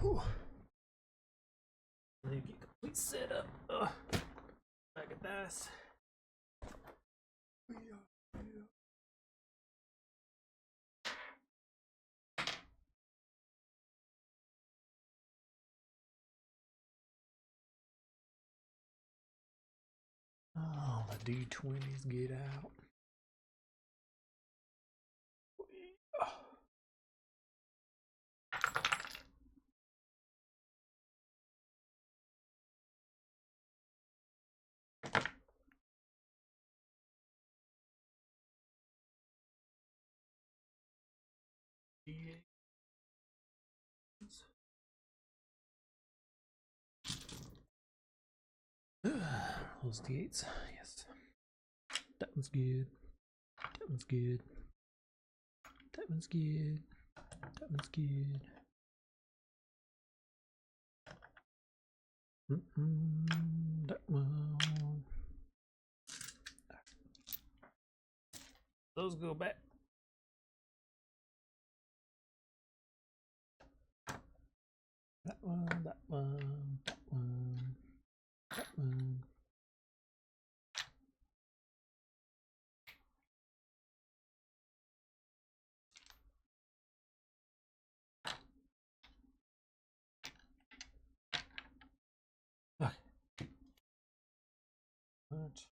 Whew. Let me get complete setup. Back at dice. Oh, the D20s get out. Those D8s, yes. That one's good. That one's good. That one's good. That one's good. That one. Those go back. That one, that one, that one, that one. Okay. What?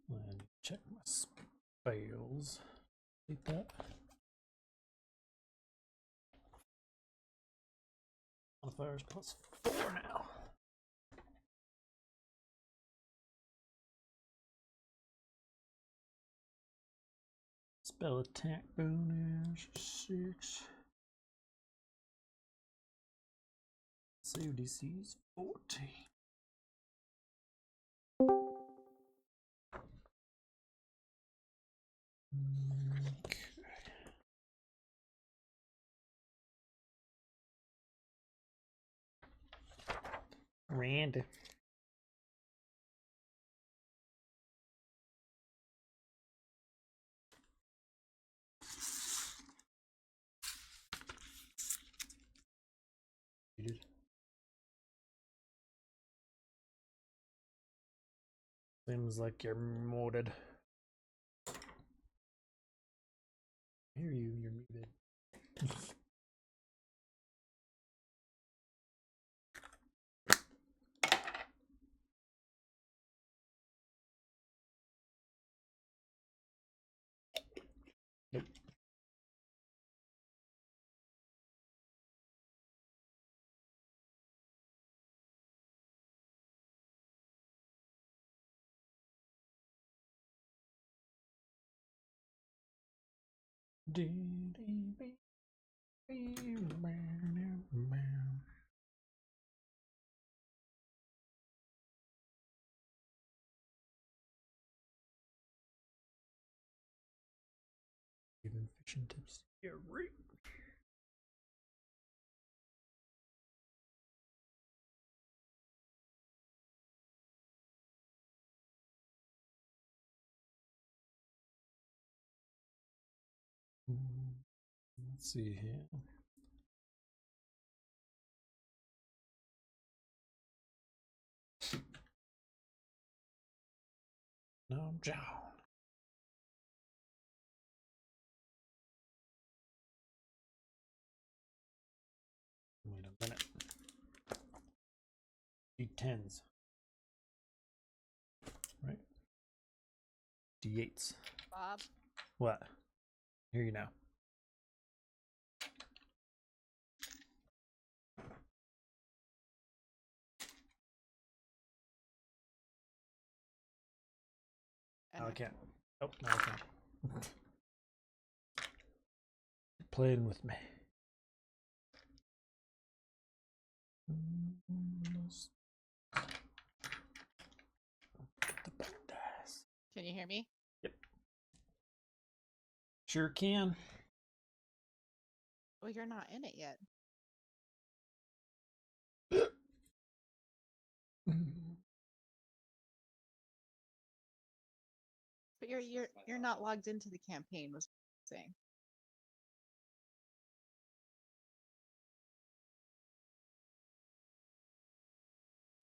And check my spells. Delete that. Modifiers +4 now. Spell attack bonus 6. Save DC is 14. Okay. Randy. Seems like you're muted. I hear you, you're muted. Nope. Even fiction tips. Yeah, right. Let's see here. No, John. Wait a minute. D10s. Right? D8s. Bob? What? Hear you now. Now I can't. Oh, now I can't. Playing with me. Can you hear me? Yep. Sure can. Well, you're not in it yet. But you're not logged into the campaign, was what I'm saying.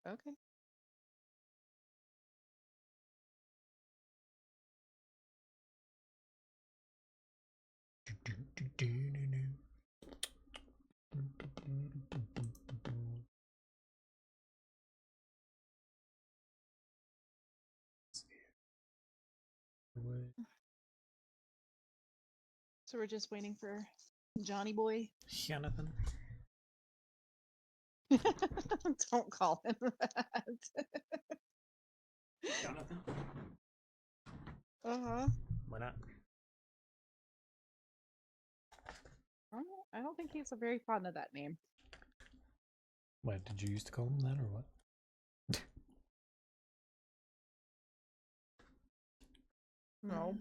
Okay. So we're just waiting for Johnny Boy. Jonathan. Don't call him that. Jonathan? Uh-huh. Why not? I don't think he's very fond of that name. What, did you used to call him that or what? No.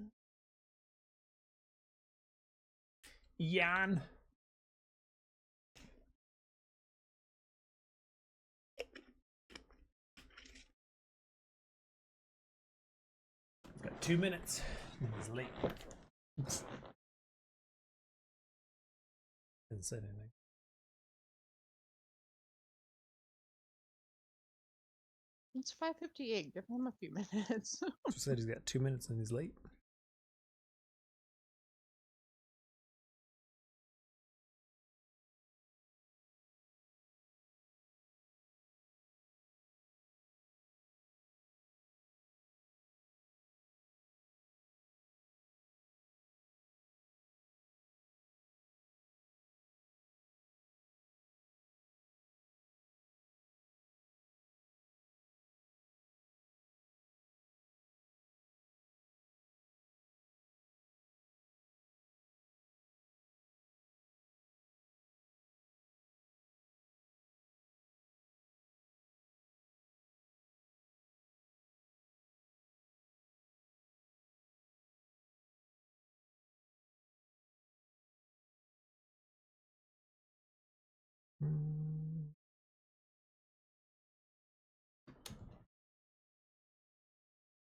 Jan. Got 2 minutes. He's late. Oops. Didn't say anything. It's 5:58. Give him a few minutes. Just said he's got 2 minutes and he's late.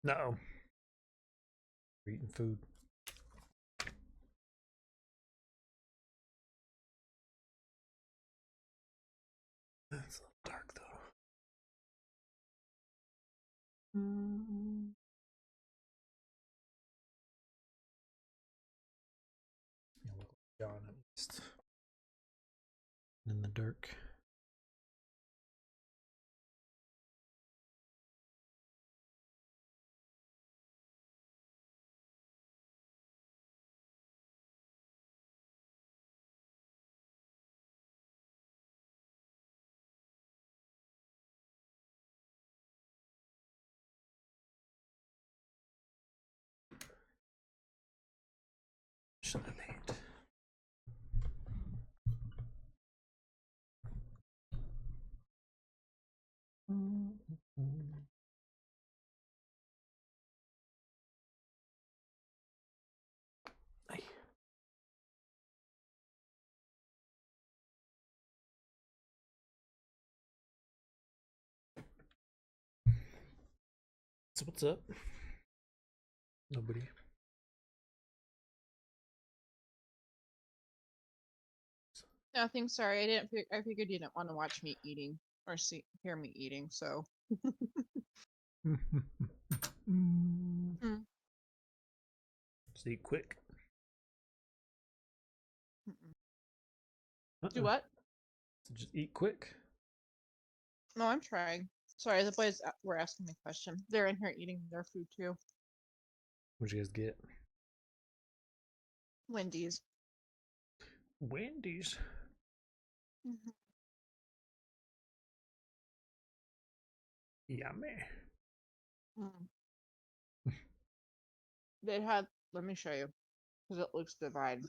No. We're eating food. It's a little dark though. You look like John at least. In the dark. Should have made. Hey. So what's up? Nobody. Nothing. Sorry, I didn't. I figured you didn't want to watch me eating or hear me eating. So. Just eat quick. Do what? So just eat quick. No, I'm trying. Sorry, the boys were asking me a question. They're in here eating their food too. What'd you guys get? Wendy's. Wendy's. Yummy. They had. Let me show you, because it looks divine.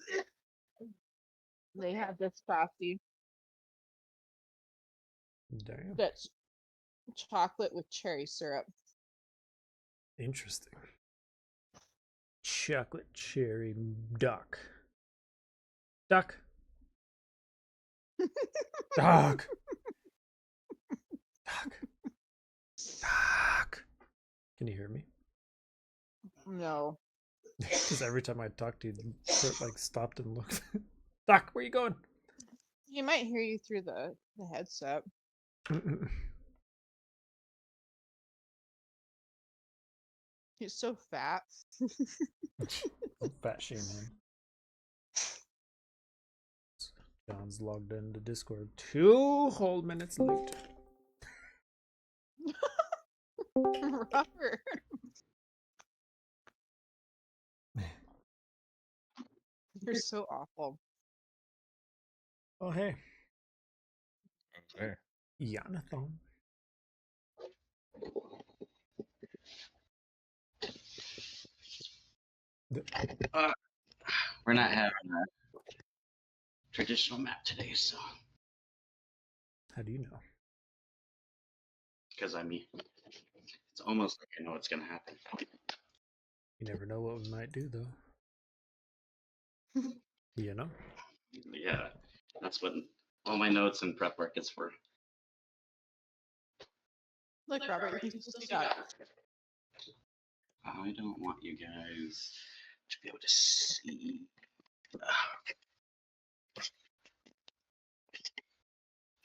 They have this frosty Damn. that's chocolate with cherry syrup. Interesting. chocolate cherry duck. Duck. Duck. Duck. Duck. Can you hear me? No. Because every time I talked to you, Kurt like stopped and looked. Duck, where you going? He might hear you through the headset. He's so fat. Fat shame him. John's logged into Discord 2 whole minutes late. Robert. You're so awful. Oh hey, There. Jonathan. We're not having a traditional map today, so How do you know? because I mean, it's almost like I know what's gonna happen. You never know what we might do though. You know? Yeah, that's what all my notes and prep work is for. Look, Robert, you can still see God. I don't want you guys to be able to see.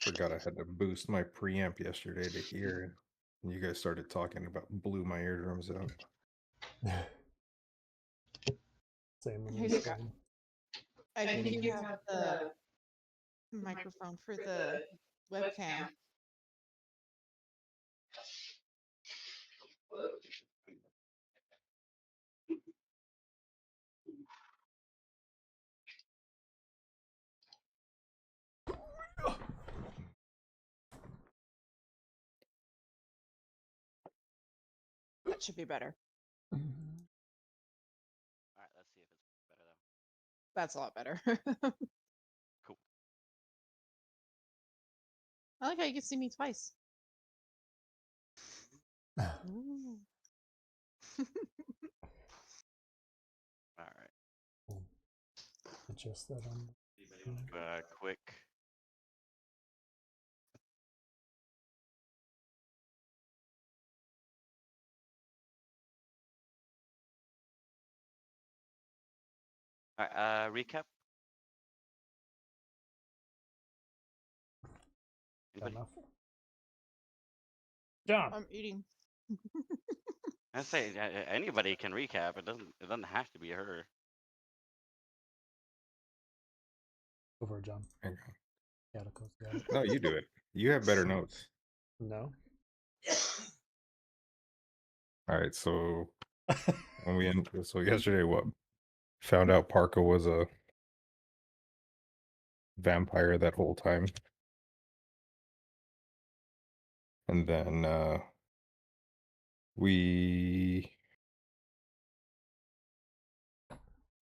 Forgot I had to boost my preamp yesterday to hear. And you guys started talking about blew my eardrums out. Same on Here this you go. one. I think you have the microphone for the webcam. That should be better. All right, let's see if it's better though. That's a lot better. Cool. I like how you can see me twice. Ooh. All right. Adjust that on. Anybody want to do a quick? All right, recap. Anybody? Enough. John. I'm eating. I say anybody can recap. It doesn't have to be her. Go for it, John. Hang Got it. on. No, you do it. You have better notes. No. All right, so when we so yesterday, what found out Parka was a vampire that whole time, and then I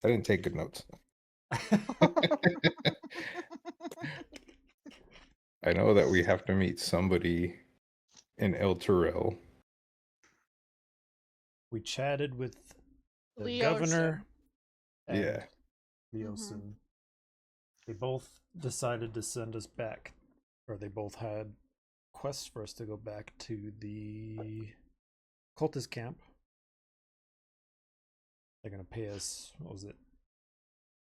didn't take good notes. I know that we have to meet somebody in El Terrell. We chatted with the Leo governor and Yeah. Leosin. They both decided to send us back, or they both had quests for us to go back to the cultist camp. They're gonna pay us, what was it,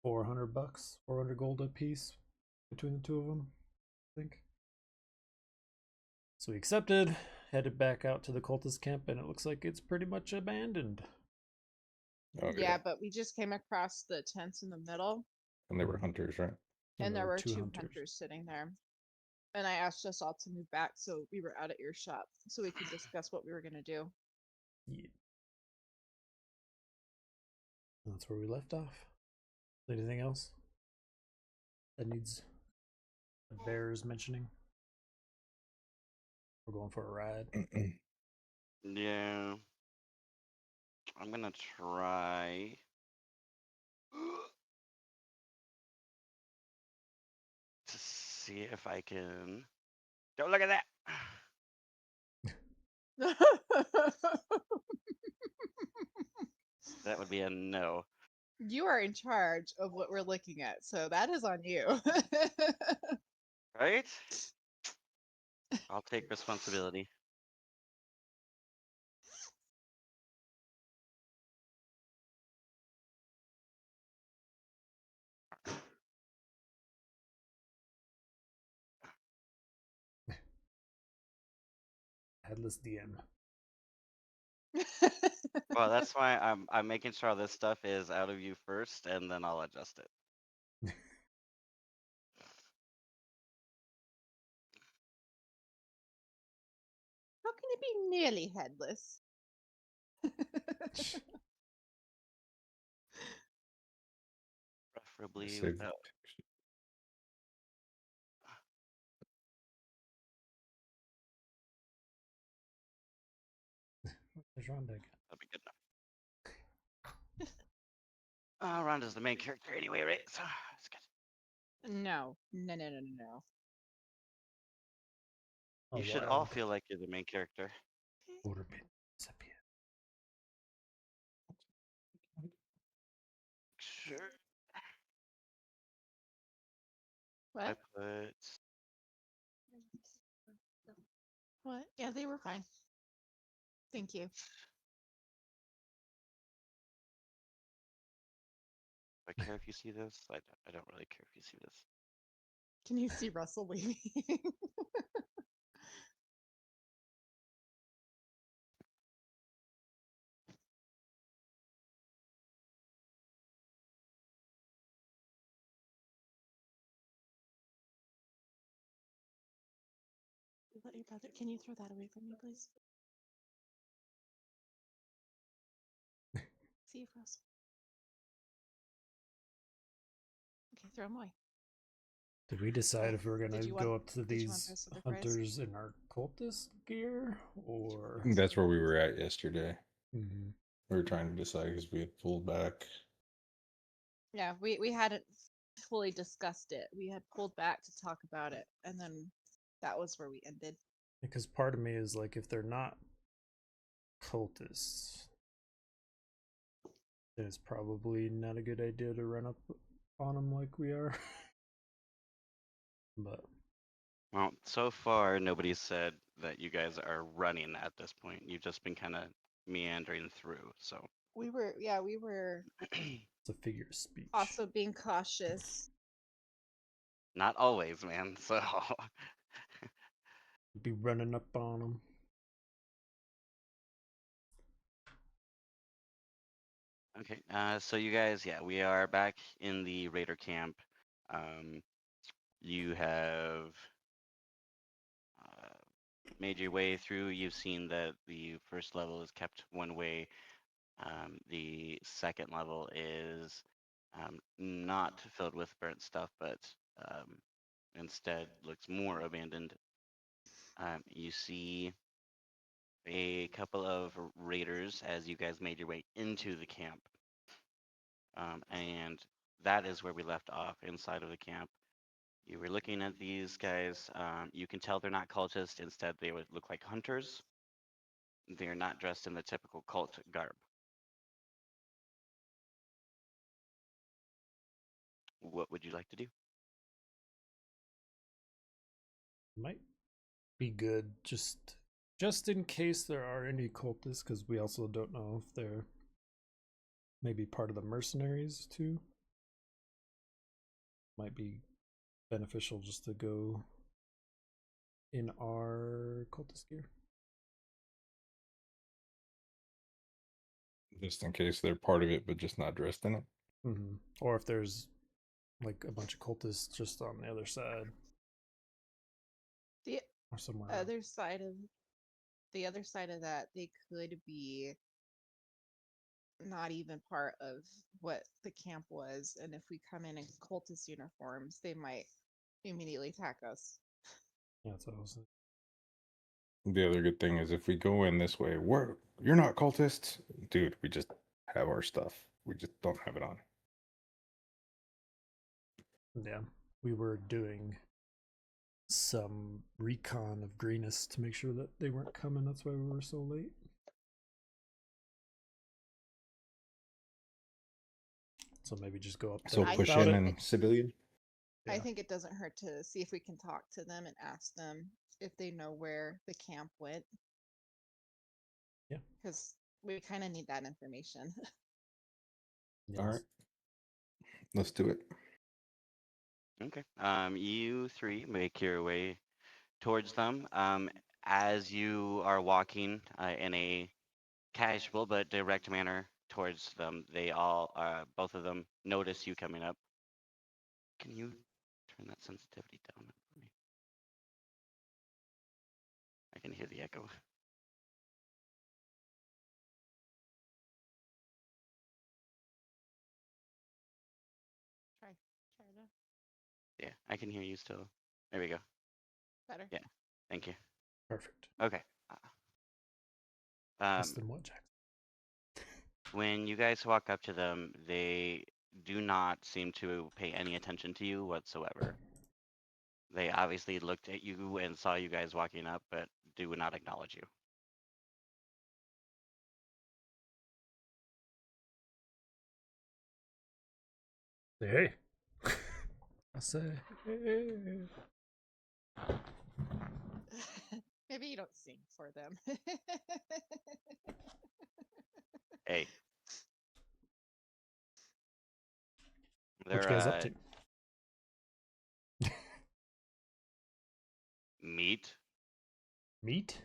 $400, 400 gold a piece between the two of them, I think. So we accepted, headed back out to the cultist camp, and it looks like it's pretty much abandoned. Oh, Yeah, but we just came across the tents in the middle, And they were hunters, right? and there were two hunters sitting there. And I asked us all to move back so we were out of earshot, so we could discuss what we were gonna do. Yeah. That's where we left off. Anything else that needs bears mentioning? We're going for a ride. Yeah. I'm gonna try. To see if I can. Don't look at that. that would be a no. You are in charge of what we're looking at, so that is on you. Right? I'll take responsibility. Headless DM. Well, that's why I'm making sure all this stuff is out of you first, and then I'll adjust it. How can it be nearly headless? Preferably Save the without. picture. There's Rhonda again. That'd be good enough. Rhonda's the main character anyway, right? So it's good. No, no, no, no, no, no. Oh, You should all wild. feel like you're the main character. Order pin. Recipient. Sure. I What? put. What? Yeah, they were fine. Thank you. Do I care if you see this? I don't really care if you see this. Can you see Russell leaving? Let your brother. Can you throw that away from me, please? See you, Russell. Okay, throw them away. Did we decide if we're Did gonna you go want- up to did you want these those other fries? hunters in our cultist gear, or? That's where we were at yesterday. Mm-hmm. We were trying to decide because we had pulled back. Yeah, we hadn't fully discussed it. We had pulled back to talk about it, and then that was where we ended. Because part of me is like, if they're not cultists, then it's probably not a good idea to run up on them like we are. But Well, so far nobody's said that you guys are running at this point. You've just been kind of meandering through. So We were it's a figure of speech. also being cautious. not always, man. So Be running up on them. okay. So you guys, yeah, we are back in the Raider camp. You have made your way through. You've seen that the first level is kept one way. The second level is not filled with burnt stuff, but instead looks more abandoned. You see a couple of raiders as you guys made your way into the camp. And that is where we left off, inside of the camp. You were looking at these guys. You can tell they're not cultists. Instead, they would look like hunters. They're not dressed in the typical cult garb. What would you like to do? Might be good just in case there are any cultists, because we also don't know if they're maybe part of the mercenaries too. Might be beneficial just to go in our cultist gear. Just in case they're part of it, but just not dressed in it. Mm-hmm. Or if there's like a bunch of cultists just on the other side The or somewhere else. other side of that, they could be not even part of what the camp was, and if we come in cultist uniforms, they might immediately attack us. Yeah, that's what I was thinking. The other good thing is if we go in this way, you're not cultists, dude. We just have our stuff. We just don't have it on. Yeah, we were doing some recon of Greenest to make sure that they weren't coming. That's why we were so late. So maybe just go up So there I push without in it. and civilian. I Yeah. think it doesn't hurt to see if we can talk to them and ask them if they know where the camp went. Yeah. Because we kind of need that information. All Yes. right, let's do it. Okay. You three make your way towards them. As you are walking in a casual but direct manner towards them, they all, both of them, notice you coming up. Can you turn that sensitivity down for me? I can hear the echo. try to Yeah, I can hear you still. There we go. better. Yeah. Thank you. Perfect. Okay. Less than what, Jack? When you guys walk up to them, they do not seem to pay any attention to you whatsoever. They obviously looked at you and saw you guys walking up, but do not acknowledge you. Say hey. I say hey. Maybe you don't sing for them. Hey. What you They're guys up to? meat. Meat?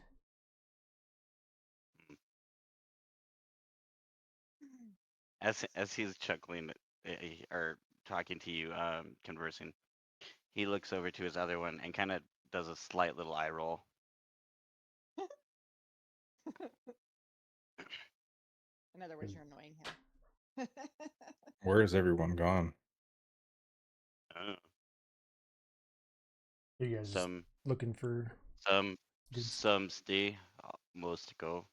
As he's chuckling or talking to you, conversing, he looks over to his other one and kind of does a slight little eye roll. In other words, you're annoying him. Where is everyone gone? Uh, You guys just some looking for some good some stay, most go.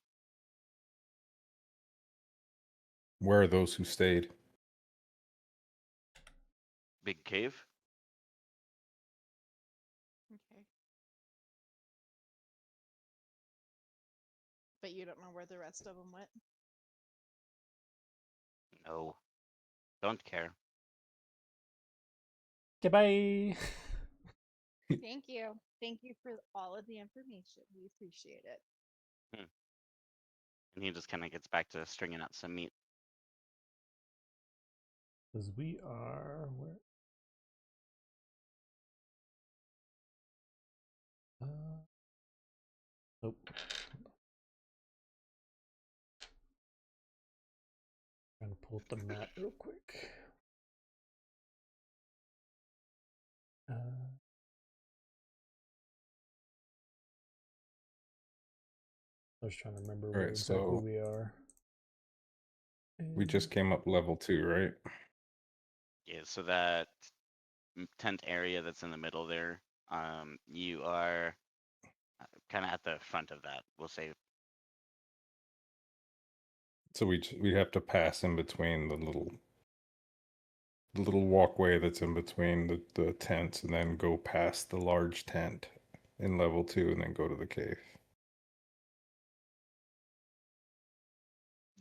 Where are those who stayed? Big cave. Okay. But you don't know where the rest of them went? No, don't care. Goodbye. Thank you. Thank you for all of the information. We appreciate it. And he just kind of gets back to stringing out some meat. Because we are where? Nope. Trying to pull up the map real quick. I was trying to remember All where right, exactly so we are. we just came up level 2, right? Yeah, so that tent area that's in the middle there, you are kind of at the front of that. We'll say. So we have to pass in between the little walkway that's in between the tents, and then go past the large tent in level 2, and then go to the cave.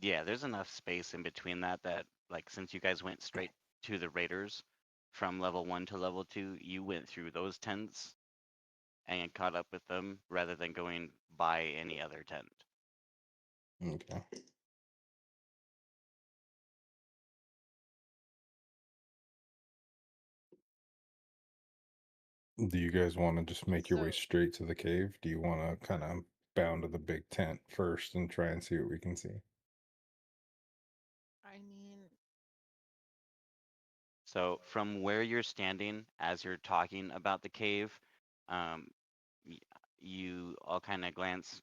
Yeah, there's enough space in between that like since you guys went straight to the raiders from level 1 to level 2, you went through those tents and caught up with them rather than going by any other tent. Okay. Do you guys want to just make your way So- straight to the cave? Do you want to kind of bound to the big tent first and try and see what we can see? I mean, So from where you're standing as you're talking about the cave, um, you all kind of glance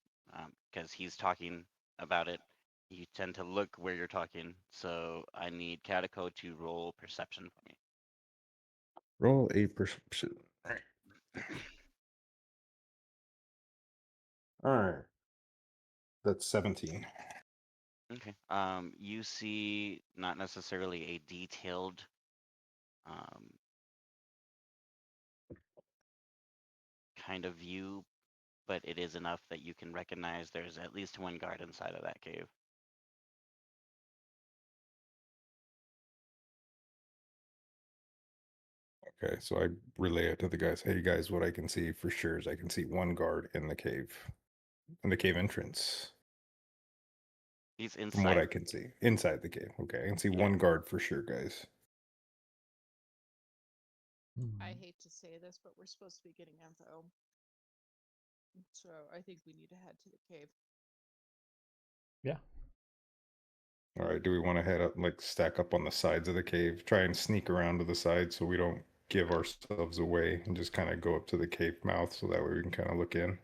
because he's talking about it. You tend to look where you're talking. So I need Catico to roll perception for me. Roll a perception. All right. That's 17. Okay. You see not necessarily a detailed um, kind of view, but it is enough that you can recognize there's at least one guard inside of that cave. Okay, so I relay it to the guys. Hey guys, what I can see for sure is I can see one guard in the cave entrance. He's From what I inside. can see, inside the cave. Okay, I can see Yeah. one guard for sure, guys. I Hmm. hate to say this, but we're supposed to be getting info. So I think we need to head to the cave. Yeah. All right, do we want to head up, like stack up on the sides of the cave, try and sneak around to the side so we don't give ourselves away, and just kind of go up to the cave mouth so that way we can kind of look in?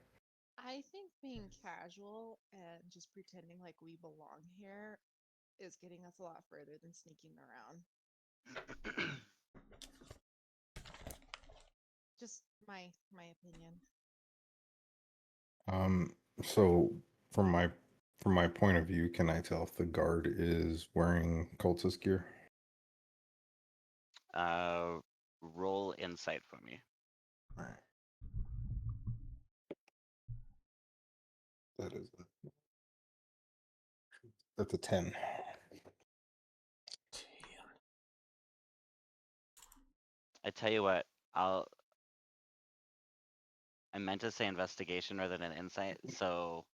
I think being casual and just pretending like we belong here is getting us a lot further than sneaking around. Just my opinion. So from my point of view, can I tell if the guard is wearing cultist gear? Roll insight for me. That is that's a 10. I tell you what, I meant to say investigation rather than insight, so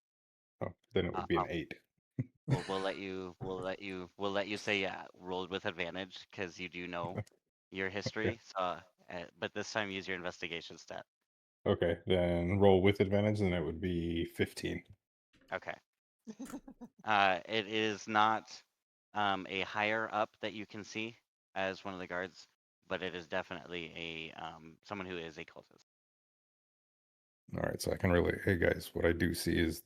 Oh, then it would be an 8. we'll let you say yeah, rolled with advantage because you do know your history. So, but this time use your investigation stat. Okay, then roll with advantage, then it would be 15. Okay. It is not a higher up that you can see as one of the guards, but it is definitely a someone who is a cultist. All right, so I can really, hey guys, what I do see is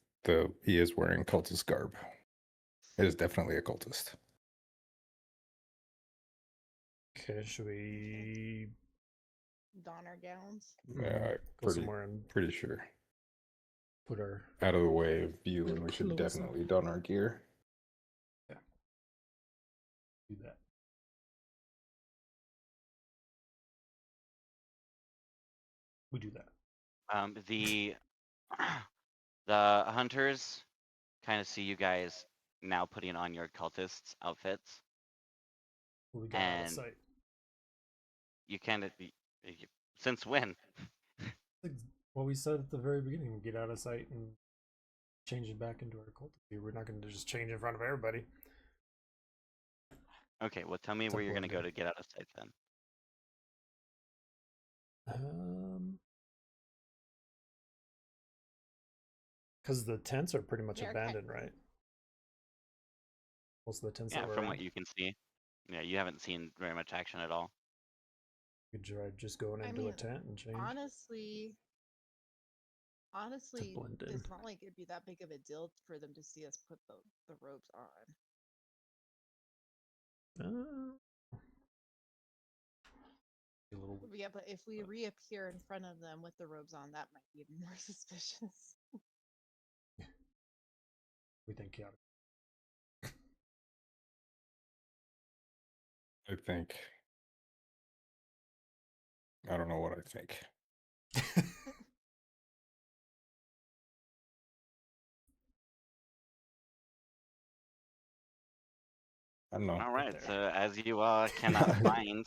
he is wearing cultist garb. It is definitely a cultist. Okay, should we Don our gowns. Yeah, go somewhere and pretty sure. put our Out of the way of viewing, we should clothes on? definitely don our gear. Do that? We do that. The the hunters kind of see you guys now putting on your cultists outfits, Well, we got out of and sight. you kind of since when? Well, we said at the very beginning, we get out of sight and change it back into our cult. We're not going to just change in front of everybody. Okay, well tell me where you're gonna go to get out of sight then. Because the tents are pretty much Yeah, abandoned, right? Most of the tents Yeah, that we're from in. what you can see. Yeah, you haven't seen very much action at all. We could try just going I into mean, a tent and change honestly, to blend in. it's not like it'd be that big of a deal for them to see us put the robes on. A little. Yeah, but if we reappear in front of them with the robes on, that might be more suspicious. We think yeah. I don't know what I think. I don't know. All right, there. so as you cannot find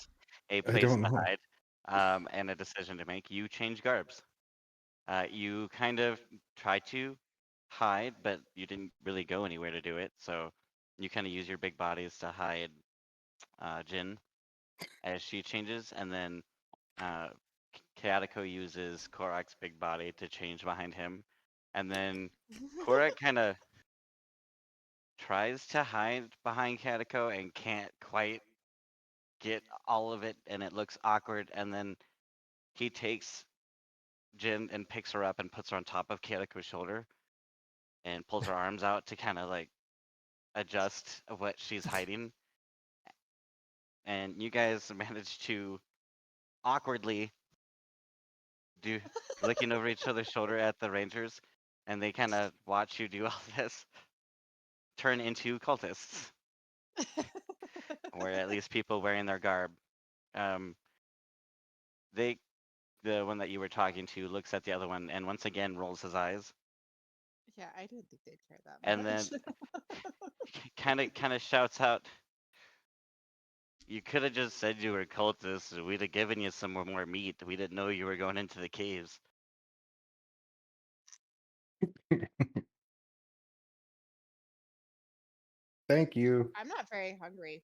a I place don't to know. hide and a decision to make, you change garbs. You kind of try to hide, but you didn't really go anywhere to do it. So you kind of use your big bodies to hide Jin as she changes, and then uh, Kayatiko uses Korak's big body to change behind him, and then Korak kind of tries to hide behind Kayatiko and can't quite get all of it, and it looks awkward. And then he takes Jin and picks her up and puts her on top of Kayatiko's shoulder and pulls her arms out to kind of like adjust what she's hiding. And you guys manage to awkwardly do looking over each other's shoulder at the Rangers, and they kind of watch you do all this turn into cultists, or at least people wearing their garb. Um, they, the one that you were talking to, looks at the other one and once again rolls his eyes, Yeah, I didn't think they'd care that and much. then kind of shouts out, You could have just said you were cultists. And we'd have given you some more meat. We didn't know you were going into the caves. Thank you. I'm not very hungry.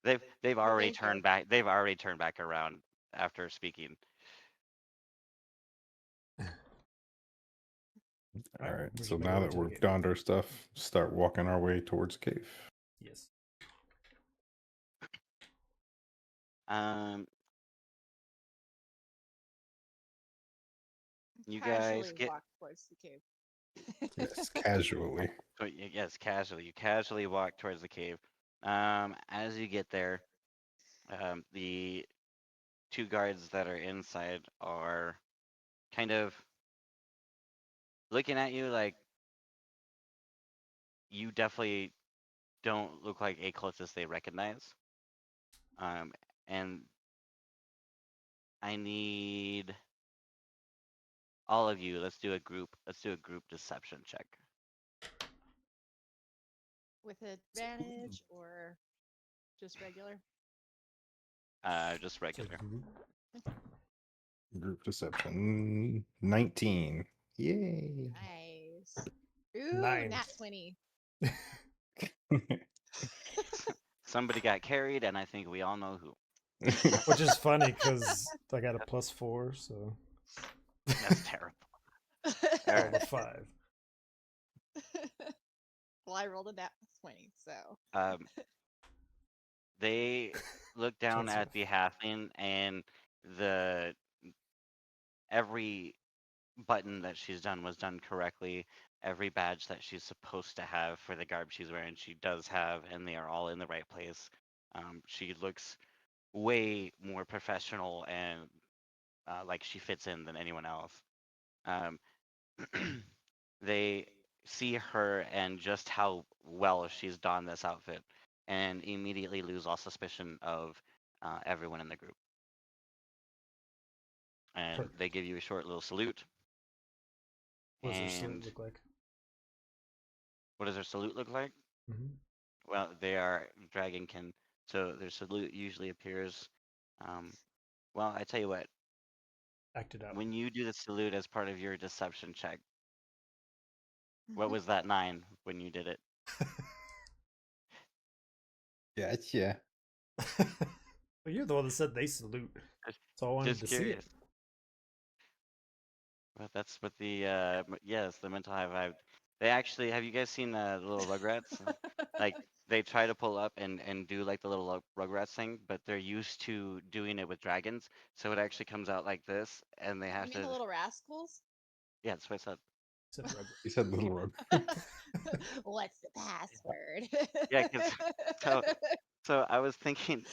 They've But already thank you. turned back. They've already turned back around after speaking. All right. we So can make now our way that to the we've gate. donned our stuff, start walking our way towards the cave. Yes. Um, you Casually guys get walk towards the cave. Yes, casually. yes, casually. You casually walk towards the cave. As you get there, the two guards that are inside are kind of looking at you like you definitely don't look like a cultist they recognize. And I need all of you. Let's do a group. Let's do a group deception check. With advantage or just regular? Just So regular. Group deception 19. Yay. Nice. Ooh, 9. nat 20. Somebody got carried, and I think we all know who. Which is funny because I got a +4, so That's terrible. All rolled a right. 5. Well, I rolled a nat 20, so. They look down Cancel. at the halfling, and the every button that she's done was done correctly. Every badge that she's supposed to have for the garb she's wearing, she does have, and they are all in the right place. She looks way more professional and like she fits in than anyone else. Um, they see her and just how well she's donned this outfit, and immediately lose all suspicion of everyone in the group. And Perfect. they give you a short little salute. What does their And salute look like? what does their salute look like? Mm-hmm. Well, they are dragonkin, so their salute usually appears. Well, I tell you what, Act it out. when you do the salute as part of your deception check, what was that 9 when you did it? Gotcha. Well, you're the one that said they salute. So I wanted Just to see curious. it. Well, that's what the yes, the mental high vibe. They actually have you guys seen the little Rugrats? Like they try to pull up and do like the little Rugrats thing, but they're used to doing it with dragons, so it actually comes out like this, and they You have mean the to. little rascals? Yeah, that's what I said. Said Rugrat. You said little rug. What's the password? Yeah, because so I was thinking,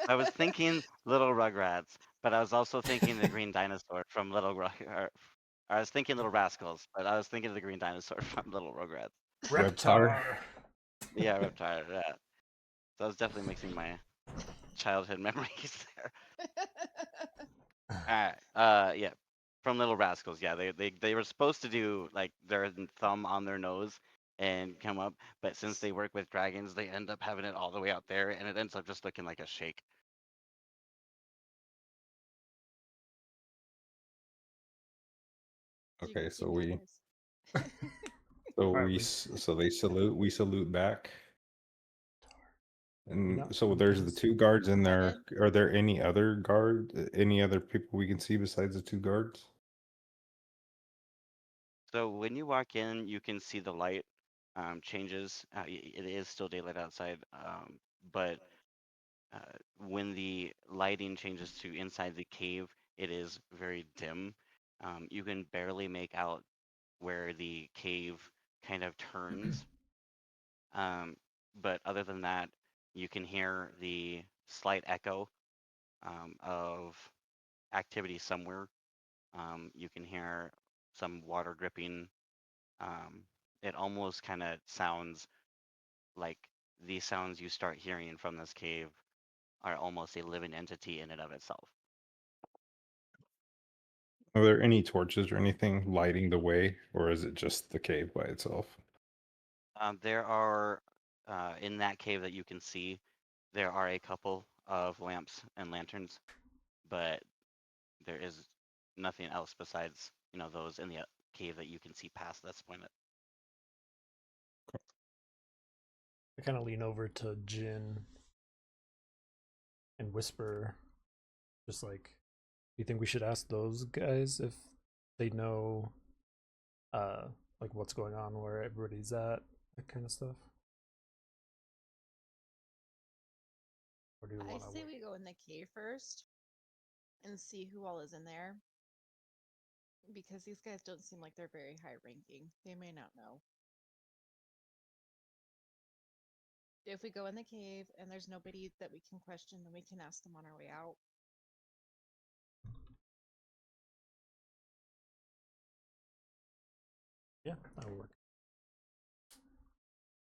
I was thinking little Rugrats, but I was also thinking the green dinosaur from Little Rug. Or I was thinking Little Rascals, but I was thinking of the green dinosaur from Little Rugrats. Reptar. Reptar. Yeah, Reptile. Yeah. So I was definitely mixing my childhood memories there. All right. Yeah. From Little Rascals. Yeah, they were supposed to do like their thumb on their nose and come up, but since they work with dragons, they end up having it all the way out there, and it ends up just looking like a shake. Okay, so You we guys. Alright, so they salute, we salute back. And not so one there's the thing's- 2 guards in I there. did. Are there any other any other people we can see besides the 2 guards? So when you walk in, you can see the light changes. It is still daylight outside, but when the lighting changes to inside the cave, it is very dim. You can barely make out where the cave kind of turns. But other than that, you can hear the slight echo of activity somewhere. You can hear some water dripping. It almost kind of sounds like the sounds you start hearing from this cave are almost a living entity in and of itself. Are there any torches or anything lighting the way, or is it just the cave by itself? There are in that cave that you can see, there are a couple of lamps and lanterns, but there is nothing else besides those in the cave that you can see past this point. I kind of lean over to Jin and whisper, just like, do you think we should ask those guys if they know, like what's going on, where everybody's at, that kind of stuff? Or do you I want to say wait? we go in the cave first and see who all is in there. Because these guys don't seem like they're very high ranking. They may not know. If we go in the cave and there's nobody that we can question, then we can ask them on our way out. Yeah, that'll work.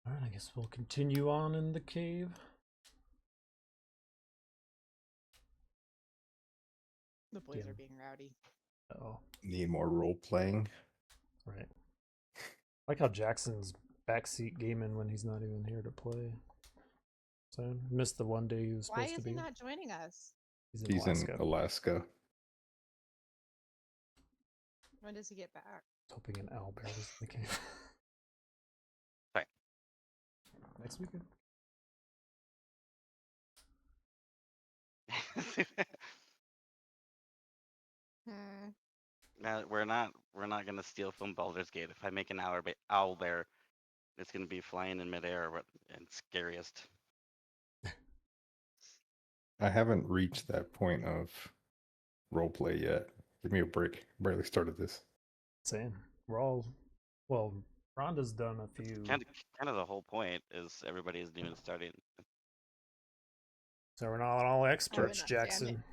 Alright, I guess we'll continue on in the cave. The boys Yeah. are being rowdy. Oh, Need more role playing. right. I like how Jackson's backseat gaming when he's not even here to play. So I missed the one day he was Why supposed to is he be. not joining us? He's in He's Alaska. in Alaska. When does he get back? Hoping an owlbear was in the cave. Sorry. Next weekend. Hmm. Now we're not gonna steal from Baldur's Gate. If I make an owl bear, it's gonna be flying in midair and scariest. I haven't reached that point of role play yet. Give me a break. Barely started this. Same. We're all, well, Rhonda's done a few. Kind of the whole point is everybody is new and starting. So we're not all experts, not say I'm Jackson.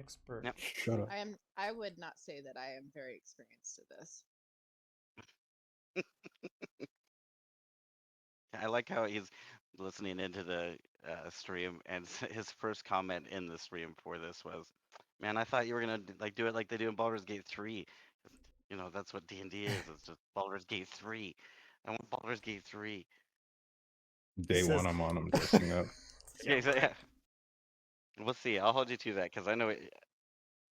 Expert. Yep. Shut up. I would not say that I am very experienced at this. I like how he's listening into the stream, and his first comment in the stream for this was, "Man, I thought you were gonna do it like they do in Baldur's Gate 3. That's what D&D is. It's just Baldur's Gate 3. I want Baldur's Gate 3." Day Says- one, I'm on. I'm dressing up. Yeah, yeah. We'll see. I'll hold you to that because I know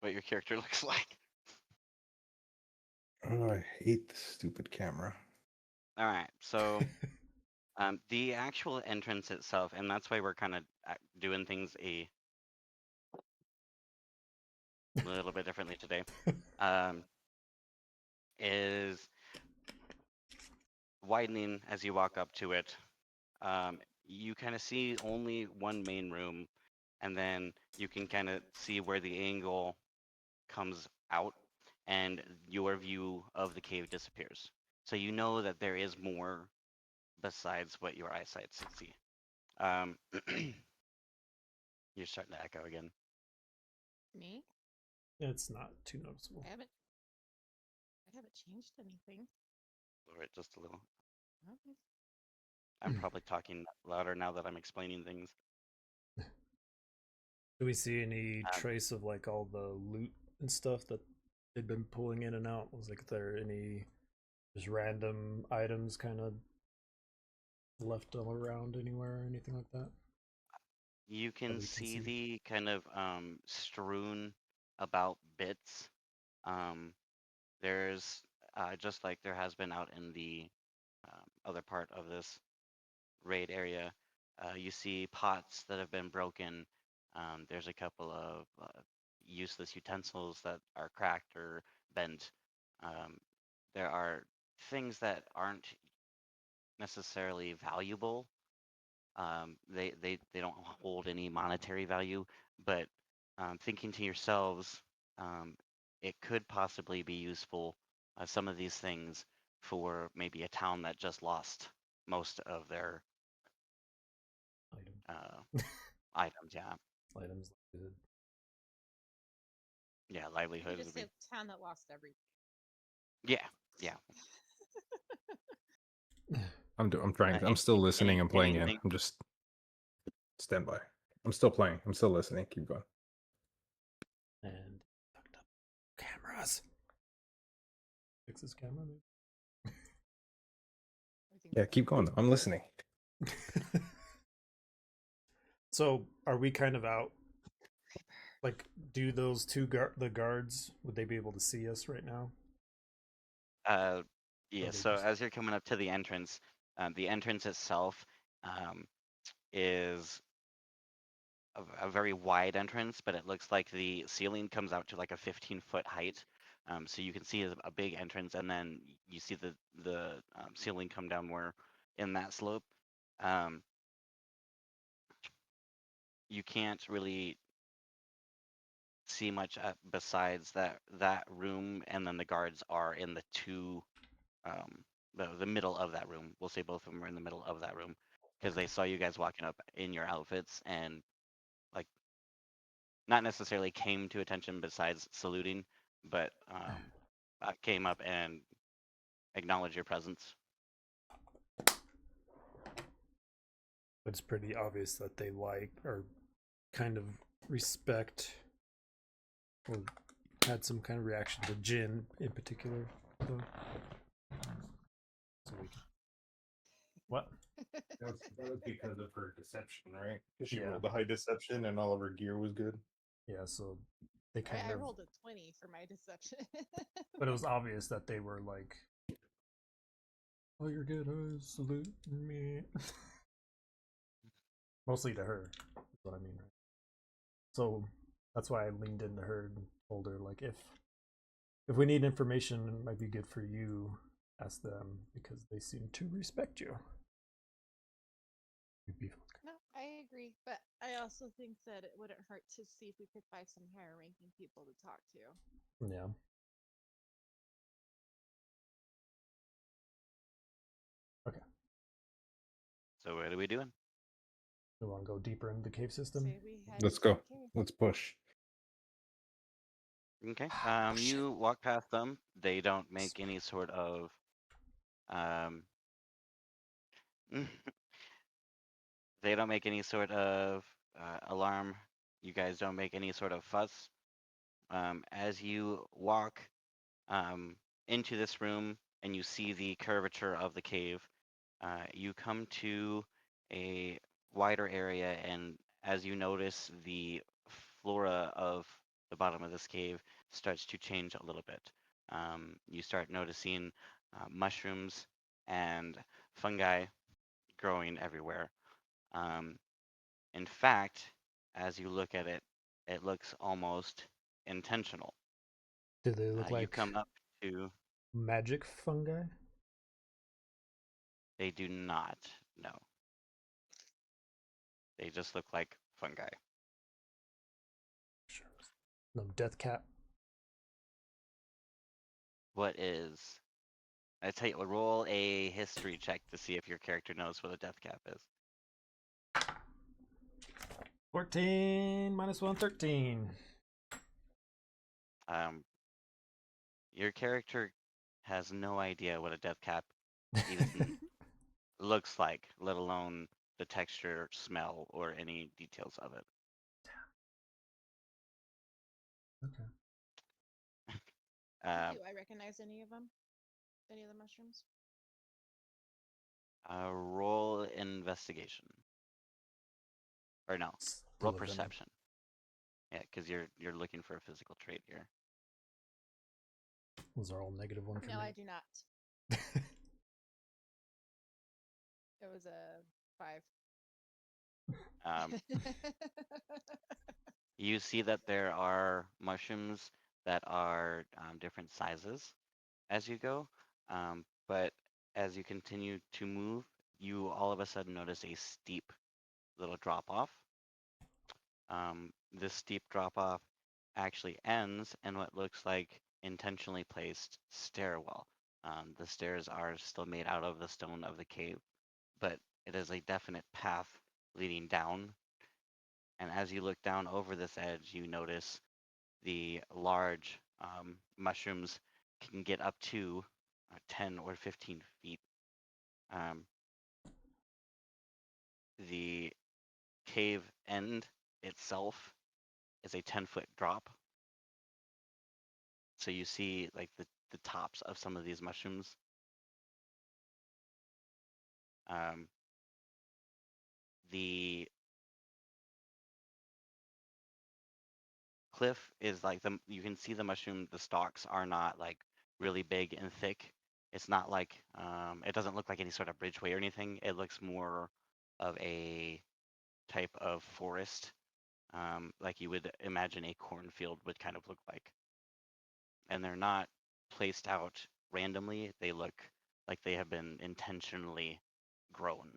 what your character looks like. Oh, I hate this stupid camera. All right, so the actual entrance itself, and that's why we're kind of doing things a little bit differently today, is widening as you walk up to it. You kind of see only one main room, and then you can kind of see where the angle comes out, and your view of the cave disappears. So you know that there is more besides what your eyesight see. You're starting to echo again. Me? It's not too noticeable. I haven't changed anything. Lower it just a little. Okay. I'm probably talking louder now that I'm explaining things. Do we see any trace of like all the loot and stuff that they've been pulling in and out? Was like there any just random items kind of left all around anywhere or anything like that? You can we can see see. the kind of strewn about bits. There's just like there has been out in the other part of this raid area. You see pots that have been broken. There's a couple of useless utensils that are cracked or bent. There are things that aren't necessarily valuable. They don't hold any monetary value, but thinking to yourselves, it could possibly be useful, some of these things, for maybe a town that just lost most of their Item. items. Yeah, Items. yeah, You livelihoods just would be. say town that lost everything. Yeah, yeah. I'm trying. I'm still listening and playing in. anything- I'm just stand by. I'm still playing. I'm still listening. Keep going. And fucked up cameras. Fix this camera, maybe? Everything's Yeah, keep going. I'm listening. So, are we kind of out? Like, do those the guards, would they be able to see us right now? Yeah, they so just- as you're coming up to the entrance itself is a very wide entrance, but it looks like the ceiling comes out to like a 15-foot height. So you can see a big entrance, and then you see the ceiling come down more in that slope. You can't really see much besides that room, and then the guards are in the two the middle of that room. We'll say both of them are in the middle of that room because they saw you guys walking up in your outfits and like not necessarily came to attention besides saluting, but came up and acknowledged your presence. It's pretty obvious that they like or kind of respect or had some kind of reaction to Jin in particular. Though. So we can... What? That was because of her deception, right? Because she Yeah. rolled the high deception and all of her gear was good. Yeah, so they kind I of. rolled a 20 for my deception. But it was obvious that they were like, "Oh, you're good. Salute me." Mostly to her, is what I mean. Right? So that's why I leaned into her and told her like, if we need information, it might be good for you. Ask them because they seem to respect you. No, I agree, but I also think that it wouldn't hurt to see if we could find some higher ranking people to talk to. Yeah. Okay. So what are we doing? We want to go deeper into the cave system. Say we head Let's into go. the cave. Let's push. Okay. Oh, shit. You walk past them. They don't make any sort of they don't make any sort of alarm. You guys don't make any sort of fuss. As you walk into this room and you see the curvature of the cave, you come to a wider area, and as you notice, the flora of the bottom of this cave starts to change a little bit. You start noticing mushrooms and fungi growing everywhere. In fact, as you look at it, it looks almost intentional. Do they look You like come up to, magic fungi? they do not, no. They just look like fungi. Sure. No death cap. What is, I tell you, roll a history check to see if your character knows what a death cap is. 14 minus 1, 13. Your character has no idea what a death cap even looks like, let alone the texture, smell, or any details of it. Okay. Do I recognize any of them? Any of the mushrooms? Roll investigation. Or no, roll perception. Yeah, because you're looking for a physical trait here. Those are all negative one for No, me. I do not. It was a 5. You see that there are mushrooms that are different sizes as you go, but as you continue to move, you all of a sudden notice a steep little drop off. This steep drop off actually ends in what looks like intentionally placed stairwell. The stairs are still made out of the stone of the cave, but it is a definite path leading down. And as you look down over this edge, you notice the large mushrooms can get up to 10 or 15 feet. The cave end itself is a 10-foot drop. So you see like the tops of some of these mushrooms. The cliff is like you can see the mushroom, the stalks are not like really big and thick. It's not like it doesn't look like any sort of bridgeway or anything. It looks more of a type of forest, like you would imagine a cornfield would kind of look like. And they're not placed out randomly. They look like they have been intentionally grown.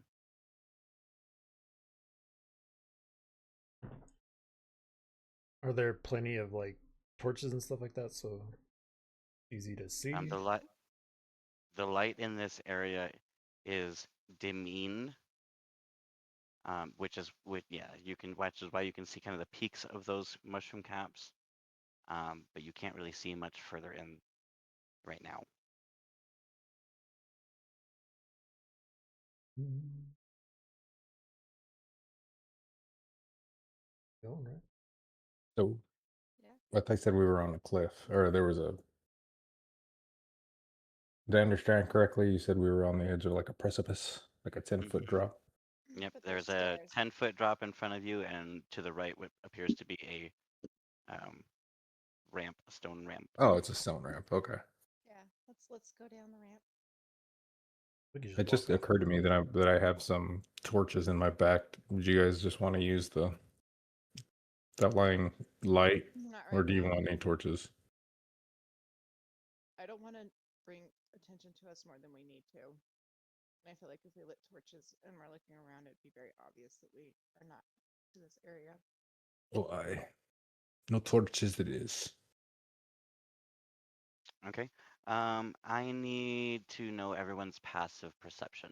Are there plenty of like torches and stuff like that, so easy to see? The light in this area is dimming, which is which is why you can see kind of the peaks of those mushroom caps, but you can't really see much further in right now. Going right. So, Yeah. I thought I said we were on a cliff, or there was a. Did I understand correctly? You said we were on the edge of like a precipice, like a 10-foot drop. Yep, But there's a stairs. 10-foot drop in front of you, and to the right, what appears to be a ramp, a stone ramp. Oh, it's a stone ramp. Okay. Yeah, let's go down the ramp. We could It just walk occurred to me that I have some torches in my back. Would you guys just want to use that lying light, Not or right do you now. want any torches? I don't want to bring attention to us more than we need to. And I feel like if we lit torches and we're looking around, it'd be very obvious that we are not to this area. Well, no torches it is. Okay. I need to know everyone's passive perception.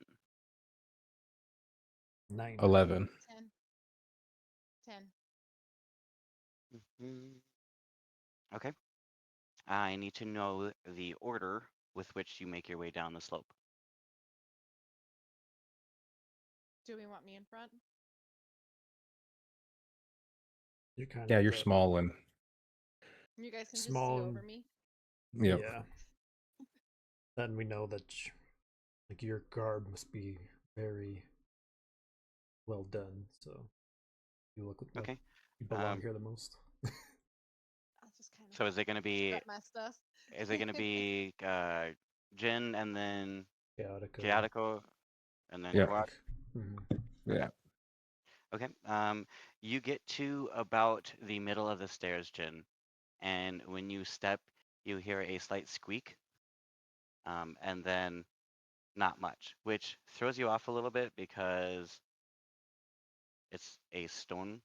9. 11. 10. 10. Okay. I need to know the order with which you make your way down the slope. Do we want me in front? You're kind Yeah, of you're the small and You guys can just small see and over me. yep. yeah. Then we know that like your garb must be very well done. So you look like Okay. you belong here the most. I'll just kind of So is it going to be strut my stuff. Jin and then Chaotica. Chaotico and then Yep. Quad? Yeah. Okay. You get to about the middle of the stairs, Jin, and when you step, you hear a slight squeak, and then not much, which throws you off a little bit because it's a stone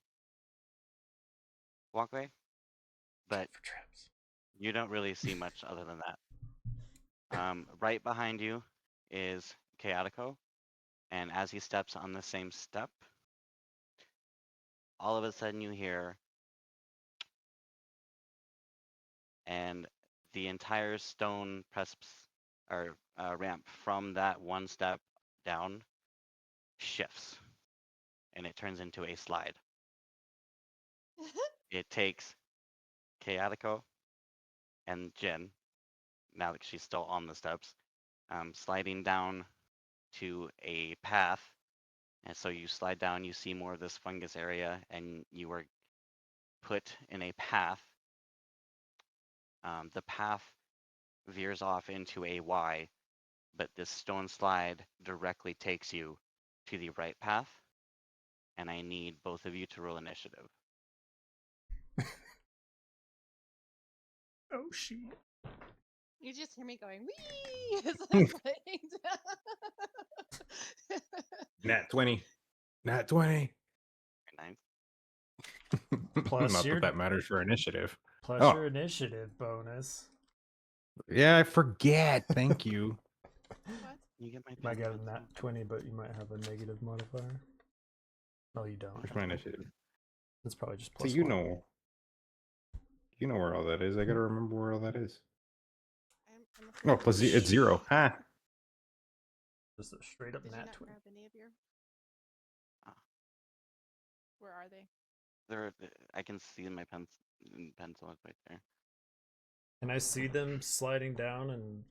walkway, but For traps. you don't really see much other than that. Right behind you is Chaotico, and as he steps on the same step, all of a sudden you hear, and the entire stone precipice or ramp from that one step down shifts, and it turns into a slide. It takes Chaotico and Jin, now that she's still on the steps, sliding down to a path. And so you slide down, you see more of this fungus area, and you are put in a path. The path veers off into a Y, but this stone slide directly takes you to the right path. And I need both of you to roll initiative. Oh shit. You just hear me going, wee! As I'm sliding down. Nat 20. Nat 20. Nine. Plus Not your that matters for initiative. plus Oh. your initiative bonus. Yeah, I forget. Thank you. What? You get my Might get a pencil. nat 20, but you might have a negative modifier. No, you don't. Where's my initiative? It's probably just So plus you 1. know where all that is. I gotta remember where all that is. I'm Oh, afraid you it's 0. Ha! Just a straight up Did you nat not 20. grab any of your? Ah. Where are they? I can see my pencil right there. Can I see them sliding down and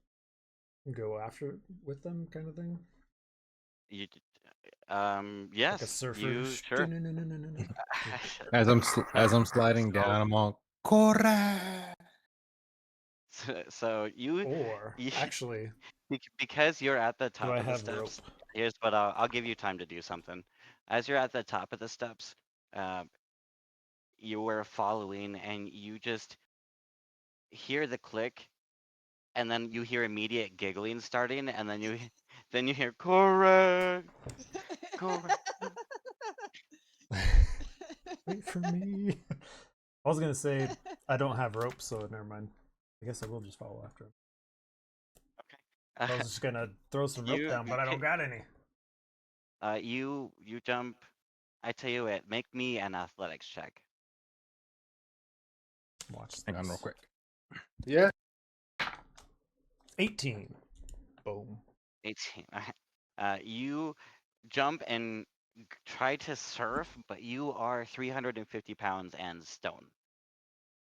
go after it with them, kind of thing? You, Like a yes, surfer. you sure. As I'm sliding down, I'm all corre. So Or you actually, because you're at the do top I of the have rope? steps. Here's what I'll give you time to do something. As you're at the top of the steps, uh, you were following, and you just hear the click, and then you hear immediate giggling starting, and then you hear correct, correct. Wait for me. I was gonna say I don't have rope, so never mind. I guess I will just follow after him. I was just gonna throw some rope You down, but I don't got any. you jump. I tell you what, make me an athletics check. Watch this. Hang on, real quick. Yeah. 18. Boom. 18. You jump and try to surf, but you are 350 pounds and stone.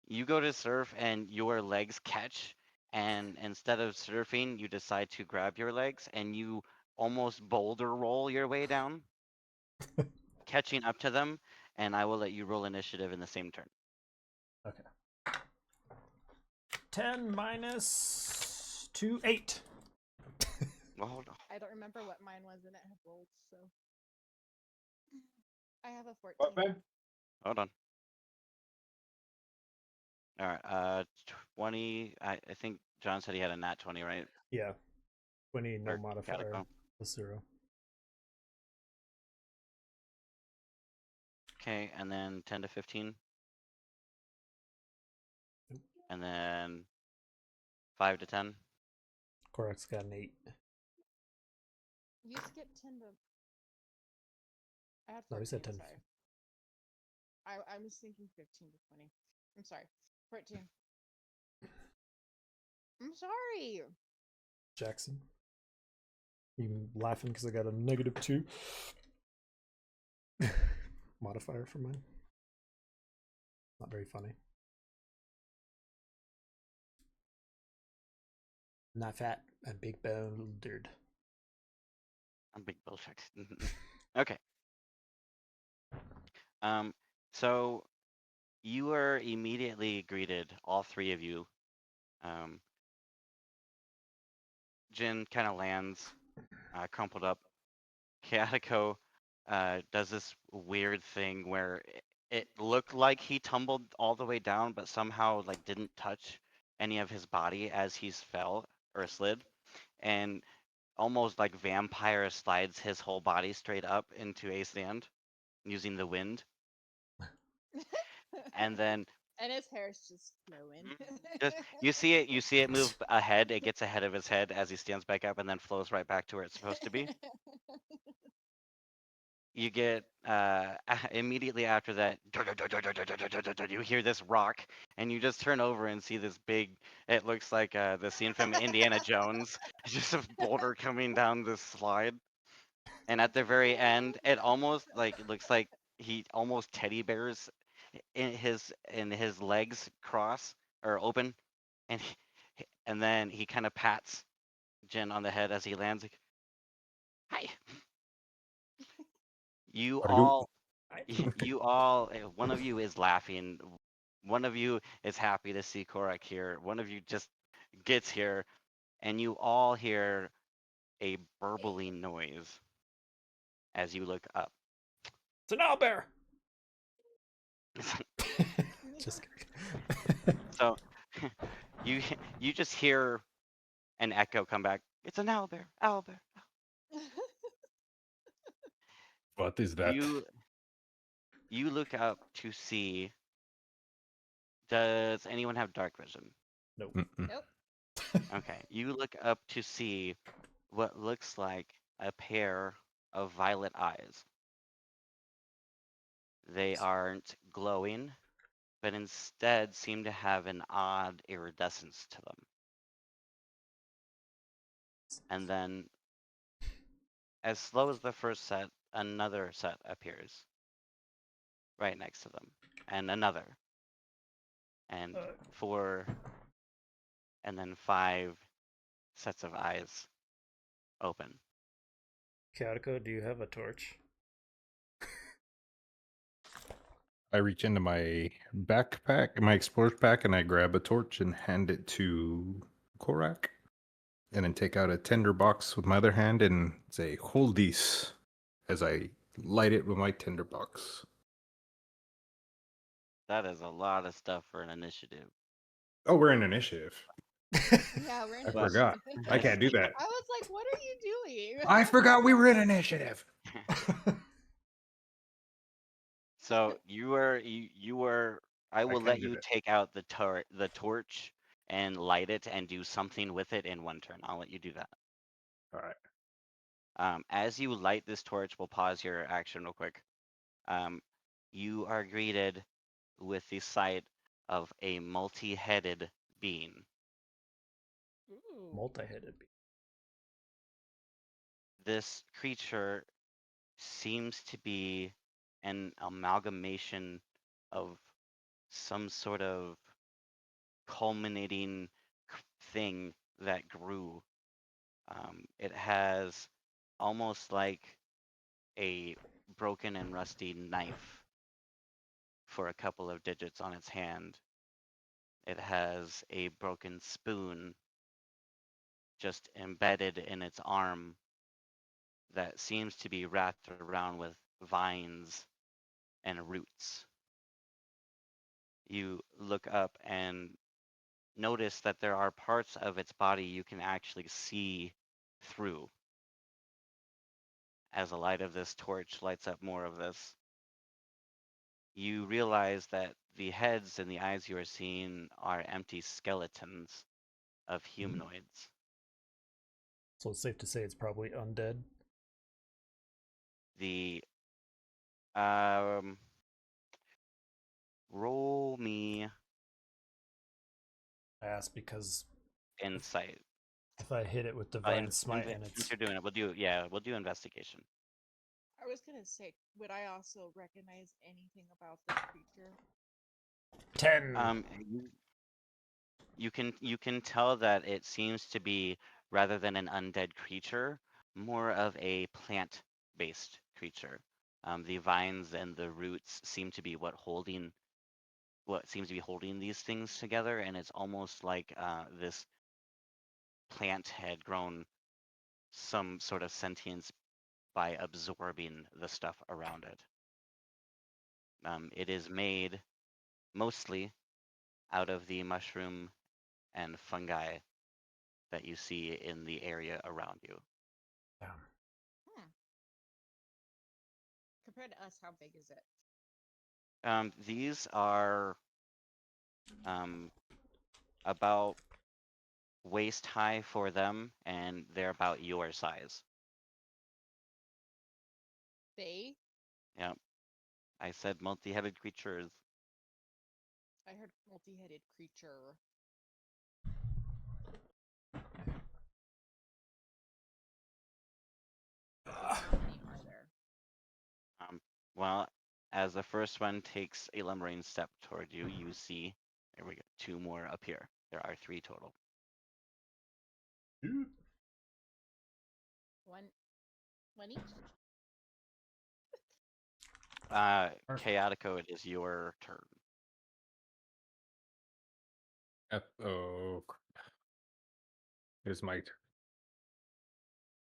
You go to surf and your legs catch, and instead of surfing, you decide to grab your legs and you almost boulder roll your way down, catching up to them, and I will let you roll initiative in the same turn. Okay. 10 minus 2, 8. Well, hold on. I don't remember what mine was, and it had rolled, so I have a 14. What, man? Hold on. All right. 20. I think John said he had a nat 20, right? Yeah. 20, no Or modifier. Catacomb. Plus 0. Okay, and then 10 to 15. And then 5 to 10. Correct's got an 8. You skipped 10 to. I had 14. No, he said 10. Sorry. I was thinking 15 to 20. I'm sorry. 14. I'm sorry. Jackson. You laughing because I got a -2 modifier for mine. Not very funny. Not fat and big bouldered. I'm big bullshit. Okay. So you are immediately greeted, all three of you. Jin kind of lands, crumpled up. Kaatiko does this weird thing where it looked like he tumbled all the way down, but somehow like didn't touch any of his body as he fell or slid, and almost like vampire slides his whole body straight up into a stand using the wind, and then And his hair's just flowing. just you see it move ahead. It gets ahead of his head as he stands back up, and then flows right back to where it's supposed to be. You get immediately after that, you hear this rock, and you just turn over and see this big. It looks like the scene from Indiana Jones. It's just a boulder coming down this slide, and at the very end, it almost like it looks like he almost teddy bears in his legs cross or open, and and then he kind of pats Jen on the head as he lands. Like, hi. You What to do? all you all, one of you is laughing. One of you is happy to see Korak here. One of you just gets here, and you all hear a burbling noise as you look up. It's an owlbear! Just kidding. So you just hear an echo come back. It's an owlbear, owlbear. What is that? You look up to see. Does anyone have dark vision? Nope. Nope. Okay, you look up to see what looks like a pair of violet eyes. They aren't glowing, but instead seem to have an odd iridescence to them. And then, as slow as the first set, another set appears right next to them, and another, and 4, and then 5 sets of eyes open. Kaliko, do you have a torch? I reach into my backpack, my explorer's pack, and I grab a torch and hand it to Korak. And then take out a tinder box with my other hand and say, "Hold these," as I light it with my tinder box. That is a lot of stuff for an initiative. Oh, we're in initiative. Yeah, we're in I Well, forgot. I can't do that. I was like, what are you doing? I forgot we were in initiative. So you were. I will can let do you that. take out the torch and light it and do something with it in one turn. I'll let you do that. All right. As you light this torch, we'll pause your action real quick. You are greeted with the sight of a multi-headed being. Ooh. Multi-headed. This creature seems to be an amalgamation of some sort of culminating thing that grew. It has almost like a broken and rusty knife for a couple of digits on its hand. It has a broken spoon just embedded in its arm that seems to be wrapped around with vines and roots. You look up and notice that there are parts of its body you can actually see through. As the light of this torch lights up more of this, you realize that the heads and the eyes you are seeing are empty skeletons of humanoids. So it's safe to say it's probably undead. The roll me I asked because insight. if I hit it with divine smite and Since it's you're doing it, we'll do investigation. I was gonna say, would I also recognize anything about this creature? 10. You can tell that it seems to be, rather than an undead creature, more of a plant-based creature. The vines and the roots seem to be what seems to be holding these things together, and it's almost like this plant had grown some sort of sentience by absorbing the stuff around it. It is made mostly out of the mushroom and fungi that you see in the area around you. Yeah. Compared to us, how big is it? These are about waist high for them, and they're about your size. They? Yep. I said multi-headed creatures. I heard multi-headed creature. How many are there? Well, as the first one takes a lumbering step toward you, you see, there we go, 2 more up here. There are 3 total. One each? Chaotico, it is your turn. Oh, here's my turn.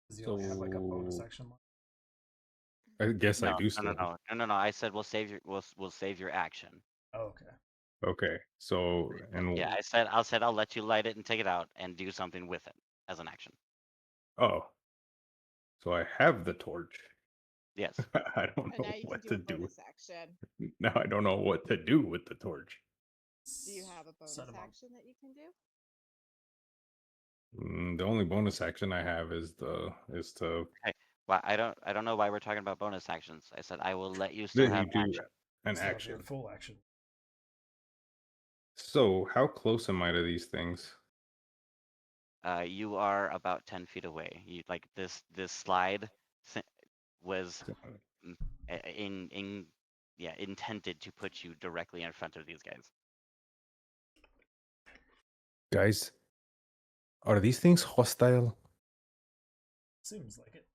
Does he only have like a bonus So- action? I guess I No, do still. no. I said we'll save your action. Oh, okay. Okay. So and Yeah, I said I'll let you light it and take it out and do something with it as an action. oh, so I have the torch. Yes. I don't And know now you can what do to a do. bonus action. Now I don't know what to do with the torch. Do you have a bonus Set him up. action that you can do? The only bonus action I have is to Well, I don't know why we're talking about bonus actions. I said I will let you still that have you do action. an Still have action. your full action. So how close am I to these things? You are about 10 feet away. You like this slide was intended to put you directly in front of these guys. Guys, are these things hostile? Seems like it.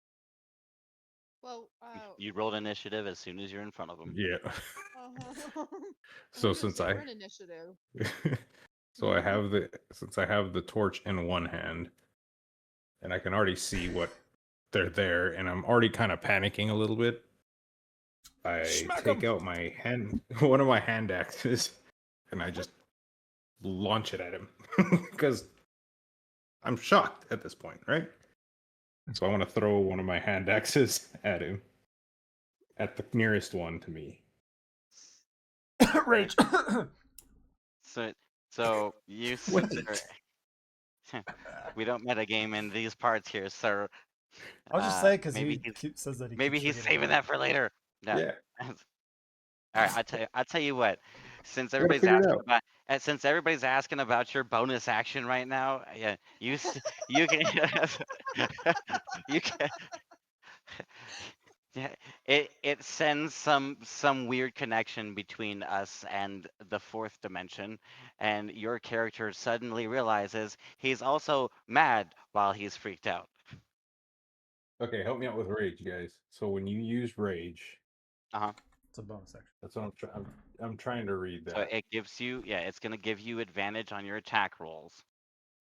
Well, You rolled initiative as soon as you're in front of them. Yeah. uh-huh. So We didn't since say I we're in initiative. so I have the torch in one hand, and I can already see what they're there, and I'm already kind of panicking a little bit. I Smack take 'em! out my hand, one of my hand axes, and I just launch it at him because I'm shocked at this point, right? So I want to throw one of my hand axes at him, at the nearest one to me. Rage. So you Wait. we don't metagame in these parts here, sir. I'll just say because maybe he says that he maybe keeps he's forgetting. saving that for later. No. Yeah, All right, I'll tell you what. Since I gotta everybody's figure it asking out. about since everybody's asking about your bonus action right now, yeah, you can you can yeah, it sends some weird connection between us and the fourth dimension, and your character suddenly realizes he's also mad while he's freaked out. Okay, help me out with rage, guys. So when you use rage, It's a bonus action. that's what I'm trying. I'm trying to read So that. it gives you, yeah, it's gonna give you advantage on your attack rolls.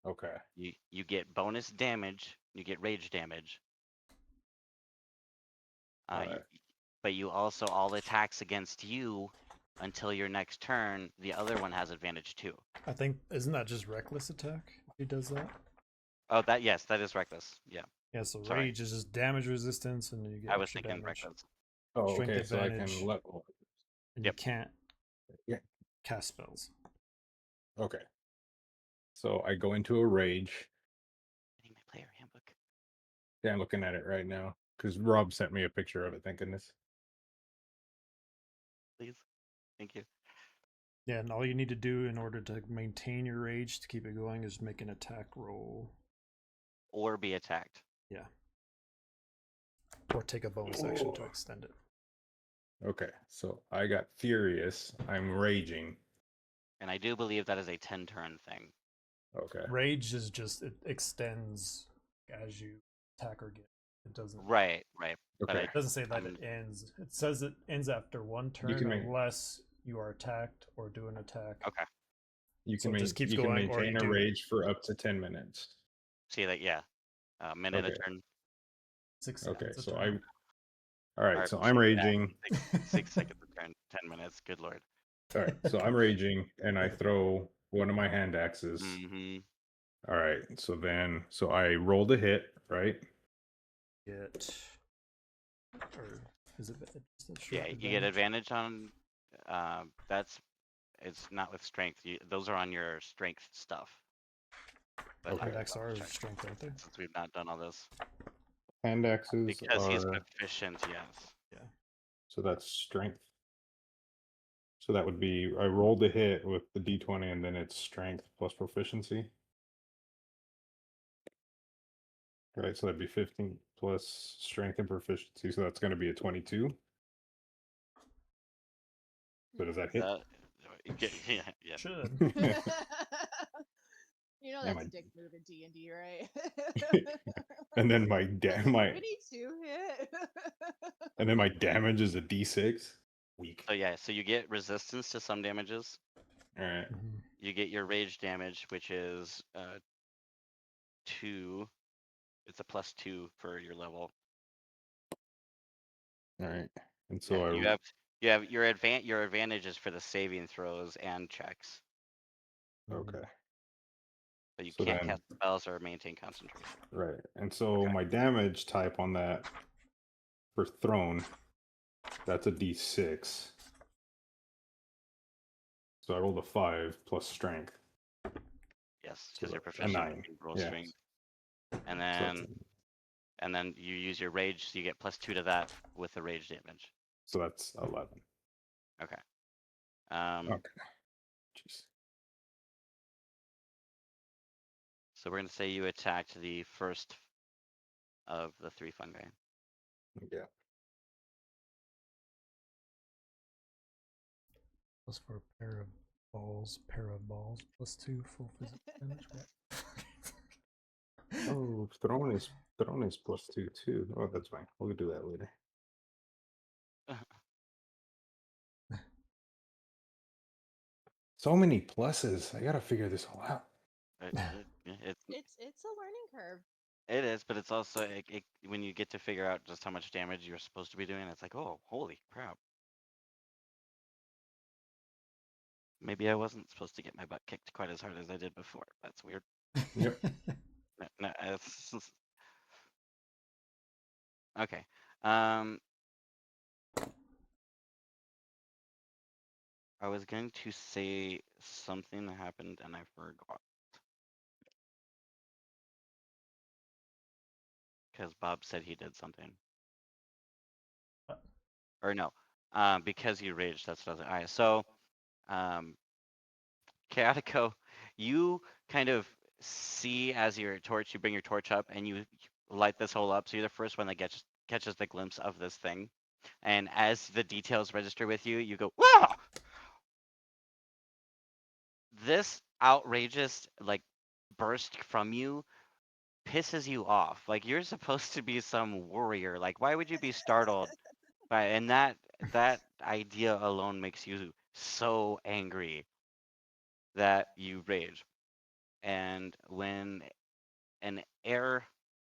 Okay. You get bonus damage, you get rage damage. All You, right. but you also all attacks against you until your next turn. The other one has advantage too. I think isn't that just reckless attack? If he does that. Oh, yes, that is reckless. Yeah, Yeah. So sorry, rage is just damage resistance, and then you get I was extra thinking damage. reckless. Oh, Strength okay. So I can advantage. level. And Yep. you can't Yeah. cast spells. Okay. So I go into a rage. Getting my player handbook. Yeah, I'm looking at it right now because Rob sent me a picture of it. Thank goodness. Please, thank you. Yeah, and all you need to do in order to maintain your rage to keep it going is make an attack roll. Or be attacked. Yeah. Or take a bonus action to extend it. Okay, so I got furious. I'm raging. And I do believe that is a 10-turn thing. Okay. Rage is just it extends as you attack or get. It doesn't. Right. But Okay. It doesn't say that I'm- it ends. It says it ends after one You turn can make- unless you are attacked or do an attack. Okay. You So can it just keeps you can going, or maintain you a do rage for up to 10 minutes. See that? Yeah. A minute a Okay. turn. 6 Okay, seconds a so turn. all right, so I'm raging. 6 seconds a turn. 10 minutes. Good lord. All right, so I'm raging and I throw one of my hand axes. Mm-hmm. All right, so I rolled a hit, right? Get. Or is it just a Yeah, straight you get advantage on. It's not with strength. Those are on your strength stuff. But Okay. Hand axe are strength, aren't they? since we've not done all this, Hand axes because he's are proficient, yes. Yeah. so that's strength. So that would be I rolled a hit with the d20 and then it's strength plus proficiency. Right, so that'd be 15 plus strength and proficiency. So that's going to be a 22. So does that hit? Yeah. Should. You know Yeah, that's my- a dick move in D&D, right? And then my 22 hit. and then my damage is a d6. Weak. So you get resistance to some damages. All right. Mhm. You get your rage damage, which is 2. It's a +2 for your level. All right. And so Yeah, you have your advantages for the saving throws and checks, okay. but you So can't then- cast spells or maintain concentration. Right. And so Okay. my damage type on that for thrown, that's a d6. So I rolled a 5 plus strength. Yes, So because you're that's a proficient. 9. You roll Yeah. strength, and So that's, then you use your rage, so you get +2 to that with the rage damage. so that's 11. Okay. Okay. Jeez. So we're gonna say you attacked the first of the 3 fungi. Yeah. Plus for a pair of balls, plus 2 full physical damage. What? Oh, thrown is plus 2 too. Oh, that's fine. We'll do that later. So many pluses. I gotta figure this all out. It's a learning curve. It is, but it's also when you get to figure out just how much damage you're supposed to be doing, it's like, oh, holy crap. Maybe I wasn't supposed to get my butt kicked quite as hard as I did before. That's weird. Yep. No, okay. I was going to say something that happened and I forgot. Because Bob said he did something. What? Or no, because you raged, that's what I was. All right, so, Chaotico, you kind of see as you bring your torch up and you light this hole up. So you're the first one that catches the glimpse of this thing. And as the details register with you, you go, "Wah!" This outrageous like burst from you pisses you off. Like you're supposed to be some warrior. Like why would you be startled by and that idea alone makes you so angry that you rage. And when an air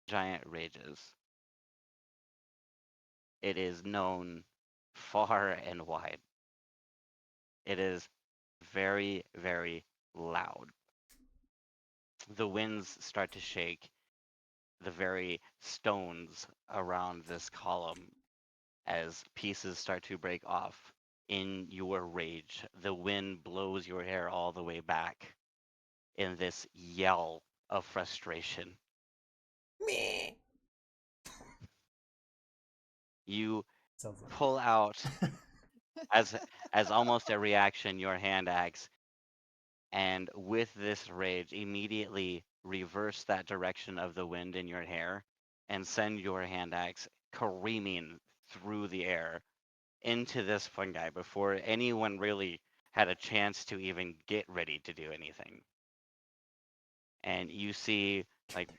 giant rages, it is known far and wide. It is very, very loud. The winds start to shake the very stones around this column as pieces start to break off in your rage. The wind blows your hair all the way back in this yell of frustration. Me. You Sounds like pull out as almost a reaction your hand axe, and with this rage immediately reverse that direction of the wind in your hair and send your hand axe careening through the air into this fungi before anyone really had a chance to even get ready to do anything. And you see like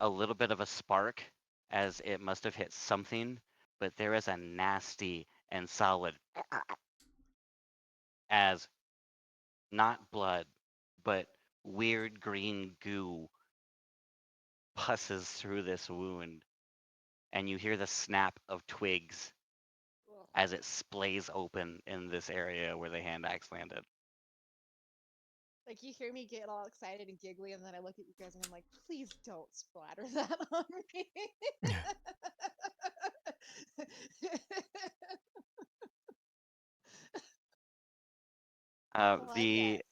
a little bit of a spark as it must have hit something, but there is a nasty and solid as not blood, but weird green goo pusses through this wound, and you hear the snap of twigs Ugh. as it splays open in this area where the hand axe landed. Like you hear me get all excited and giggly, and then I look at you guys and I'm like, please don't splatter that on me. Well, I guess.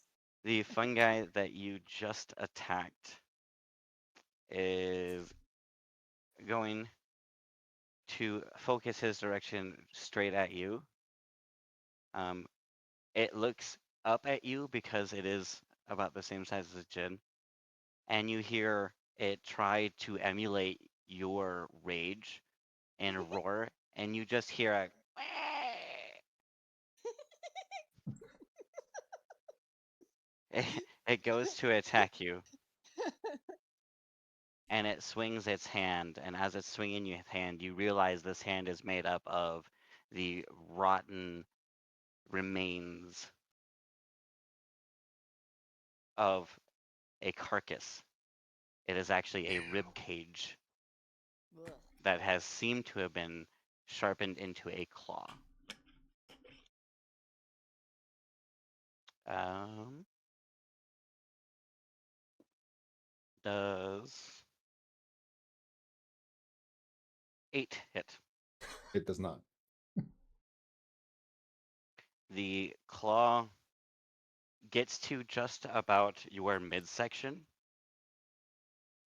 The fungi that you just attacked is going to focus his direction straight at you. It looks up at you because it is about the same size as Jin, and you hear it try to emulate your rage and roar, and you just hear a it goes to attack you, and it swings its hand, and as it's swinging your hand, you realize this hand is made up of the rotten remains of a carcass. It is actually a rib cage Ugh. that has seemed to have been sharpened into a claw. Does 8 hit? It does not. The claw gets to just about your midsection,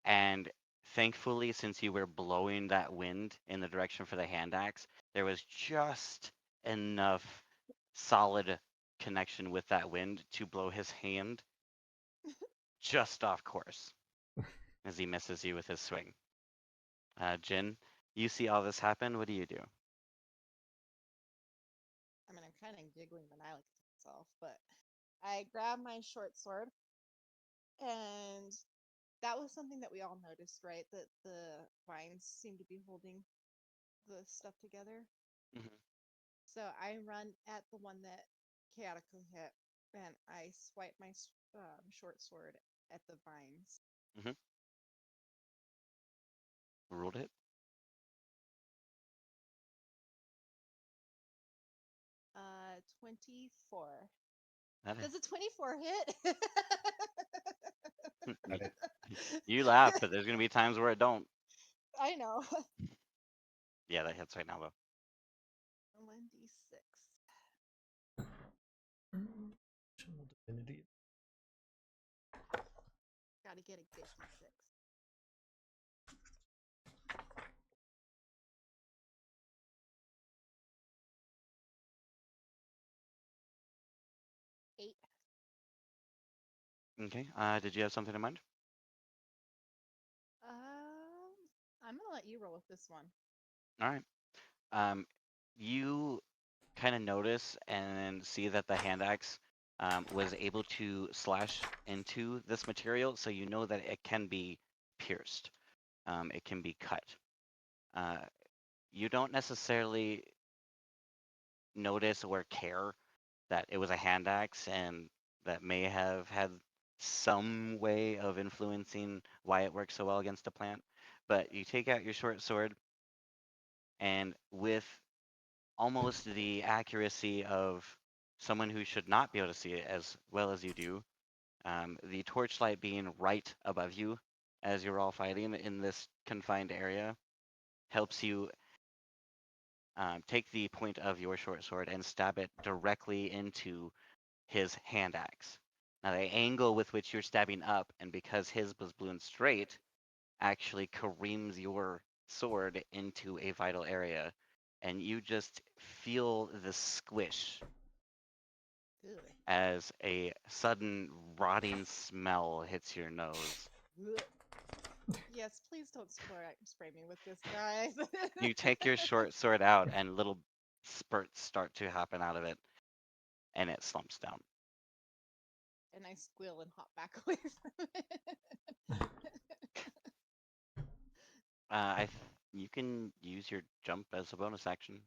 and thankfully, since you were blowing that wind in the direction for the hand axe, there was just enough solid connection with that wind to blow his hand just off course as he misses you with his swing. Jin, you see all this happen. What do you do? I mean, I'm kind of giggling maniacally to myself, but I grab my short sword, and that was something that we all noticed, right? That the vines seem to be holding the stuff together. Mhm. So I run at the one that Chaotico hit, and I swipe my short sword at the vines. Rolled it. 24. That Does a 24 hit? Got it. You laugh, but there's gonna be times where it don't. I know. Yeah, that hits right now though. 1d6. Channel divinity. Gotta get a good d6. 8. Okay. Did you have something in mind? I'm gonna let you roll with this one. All right. You kind of notice and see that the hand axe was able to slash into this material, so you know that it can be pierced. It can be cut. You don't necessarily notice or care that it was a hand axe and that may have had some way of influencing why it works so well against a plant. But you take out your short sword, and with almost the accuracy of someone who should not be able to see it as well as you do, the torchlight being right above you as you're all fighting in this confined area helps you take the point of your short sword and stab it directly into his hand axe. Now, the angle with which you're stabbing up, and because his was blown straight, actually careens your sword into a vital area, and you just feel the squish Ugh. as a sudden rotting smell hits your nose. Ugh. Yes, please don't spray me with this, guys. You take your short sword out, and little spurts start to happen out of it, and it slumps down. And I squeal and hop back away from it. You can use your jump as a bonus action.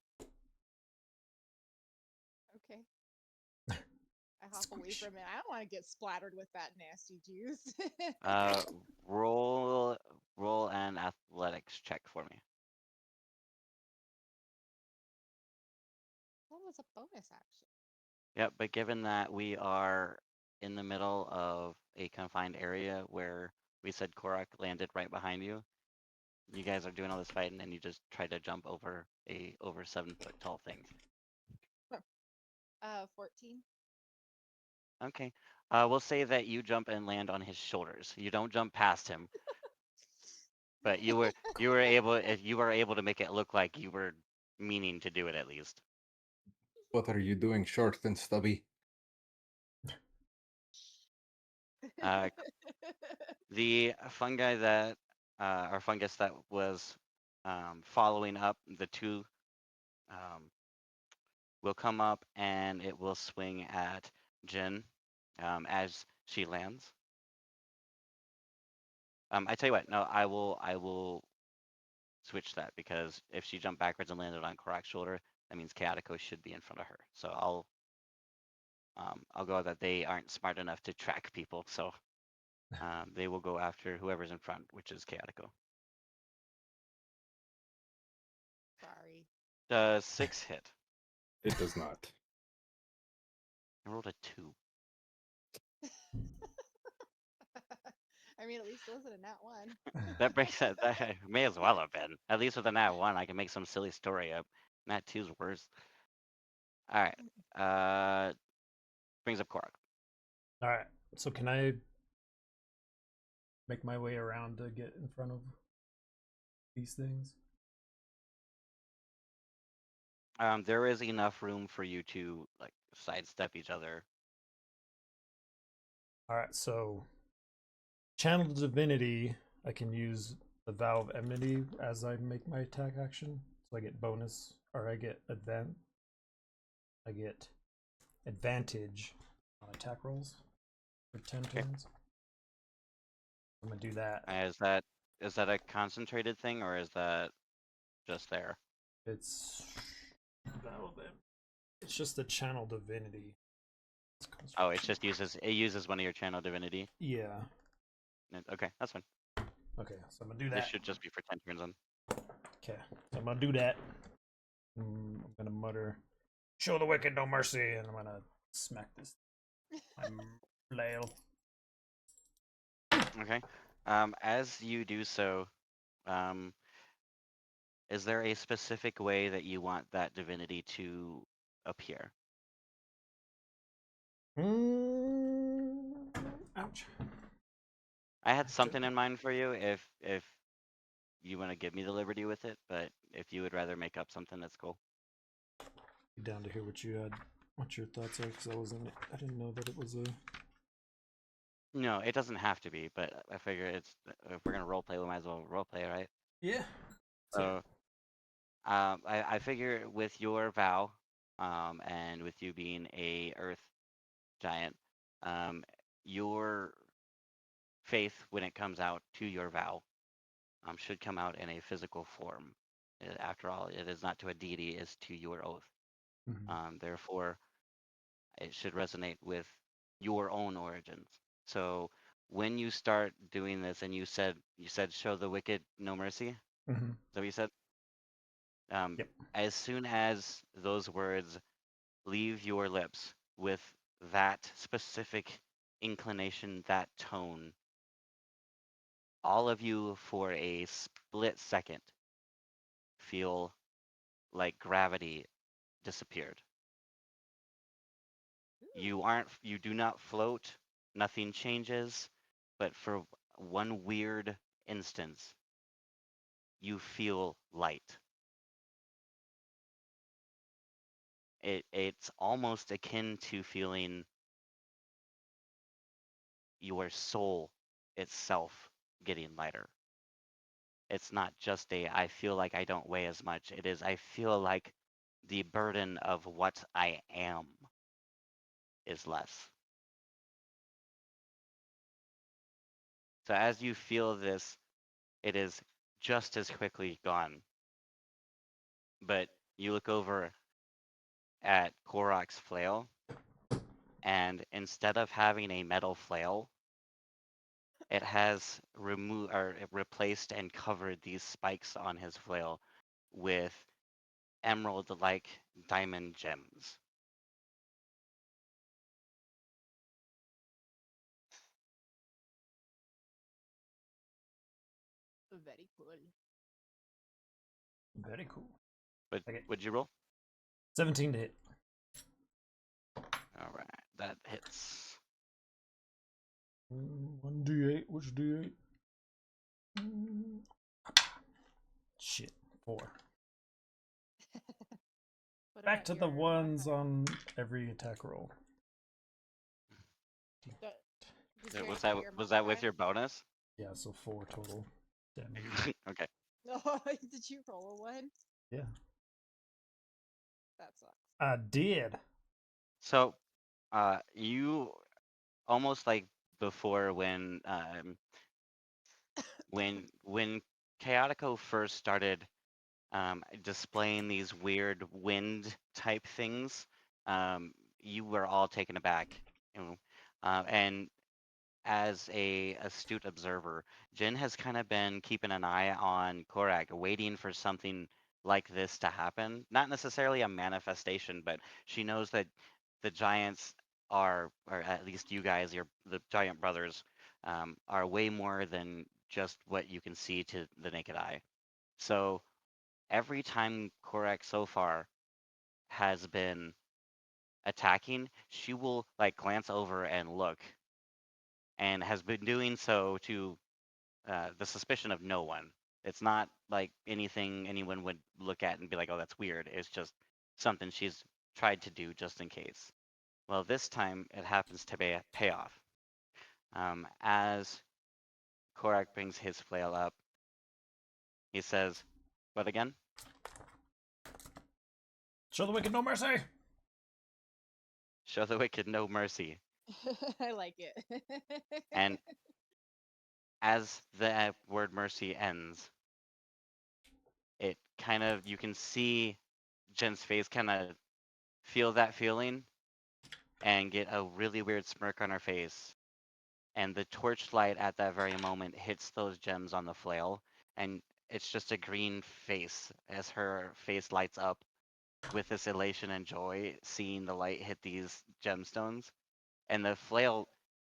Okay. I hop away from it. I don't want to get splattered with that nasty juice. Roll an athletics check for me. What was a bonus action? Yep, but given that we are in the middle of a confined area where we said Korak landed right behind you, you guys are doing all this fighting and you just try to jump over a over 7 foot tall thing. 14. Okay. We'll say that you jump and land on his shoulders. You don't jump past him, but you were able to make it look like you were meaning to do it at least. What are you doing, short and stubby? The fungi that or fungus that was following up the two will come up and it will swing at Jin as she lands. I tell you what, no, I will switch that because if she jumped backwards and landed on Korak's shoulder, that means Chaotico should be in front of her. So I'll go that they aren't smart enough to track people, so they will go after whoever's in front, which is Chaotico. Sorry. Does 6 hit? It does not. I rolled a 2. I mean, at least it wasn't a nat 1. That brings that may as well have been. At least with a nat 1, I can make some silly story up. Nat 2's worse. All right. Brings up Korak. All right. So can I make my way around to get in front of these things? There is enough room for you to like sidestep each other. All right. So channel divinity, I can use the vow of enmity as I make my attack action. So I get bonus, or I get advantage on attack rolls for 10 turns. I'm gonna do that. Is that a concentrated thing or is that just there? It's vow of enmity. It's just a channel divinity. Oh, it uses one of your channel divinity. Yeah. Okay, that's fine. Okay, so I'm gonna do This that. should just be for 10 turns on. Okay, so I'm gonna do that. I'm gonna mutter, "Show the wicked no mercy," and I'm gonna smack this. I'm flail. Okay. As you do so, is there a specific way that you want that divinity to appear? Ouch. I had something in mind for you if you want to give me the liberty with it, but if you would rather make up something, that's cool. Down to hear what you had, what your thoughts are, because I didn't know that it was a. No, it doesn't have to be, but I figure if we're gonna roleplay, we might as well roleplay, right? Yeah. So, I figure with your vow, and with you being a earth giant, your faith when it comes out to your vow, should come out in a physical form. After all, it is not to a deity; it's to your oath. Therefore, it should resonate with your own origins. So when you start doing this, and you said show the wicked no mercy. Is that what you said? Yep. As soon as those words leave your lips with that specific inclination, that tone, all of you for a split second feel like gravity disappeared. You do not float, nothing changes, but for one weird instance, you feel light. It's almost akin to feeling your soul itself getting lighter. It's not just I feel like I don't weigh as much. It is I feel like the burden of what I am is less. So as you feel this, it is just as quickly gone. But you look over at Korok's flail, and instead of having a metal flail, it has replaced and covered these spikes on his flail with emerald-like diamond gems. Very cool. Very cool. But Okay. would you roll? 17 to hit. All right, that hits. 1d8. Which d8? Shit. 4. Back to the ones on every attack roll. Was that with your bonus? Yeah, so 4 total damage. Okay. Oh, did you roll a 1? Yeah. That sucks. I did. So, you almost like before when Chaotico first started displaying these weird wind type things, you were all taken aback, you know, and as a astute observer, Jin has kind of been keeping an eye on Korak, waiting for something like this to happen. Not necessarily a manifestation, but she knows that the giants are, or at least you guys, the giant brothers, are way more than just what you can see to the naked eye. So every time Korak so far has been attacking, she will like glance over and look, and has been doing so to the suspicion of no one. It's not like anything anyone would look at and be like, oh, that's weird. It's just something she's tried to do just in case. Well, this time it happens to pay off. As Korak brings his flail up, he says, what again? Show the wicked no mercy. Show the wicked no mercy. I like it. And as the word mercy ends, it kind of, you can see Jen's face kind of feel that feeling and get a really weird smirk on her face. And the torchlight at that very moment hits those gems on the flail, and it's just a green face as her face lights up with this elation and joy, seeing the light hit these gemstones. And the flail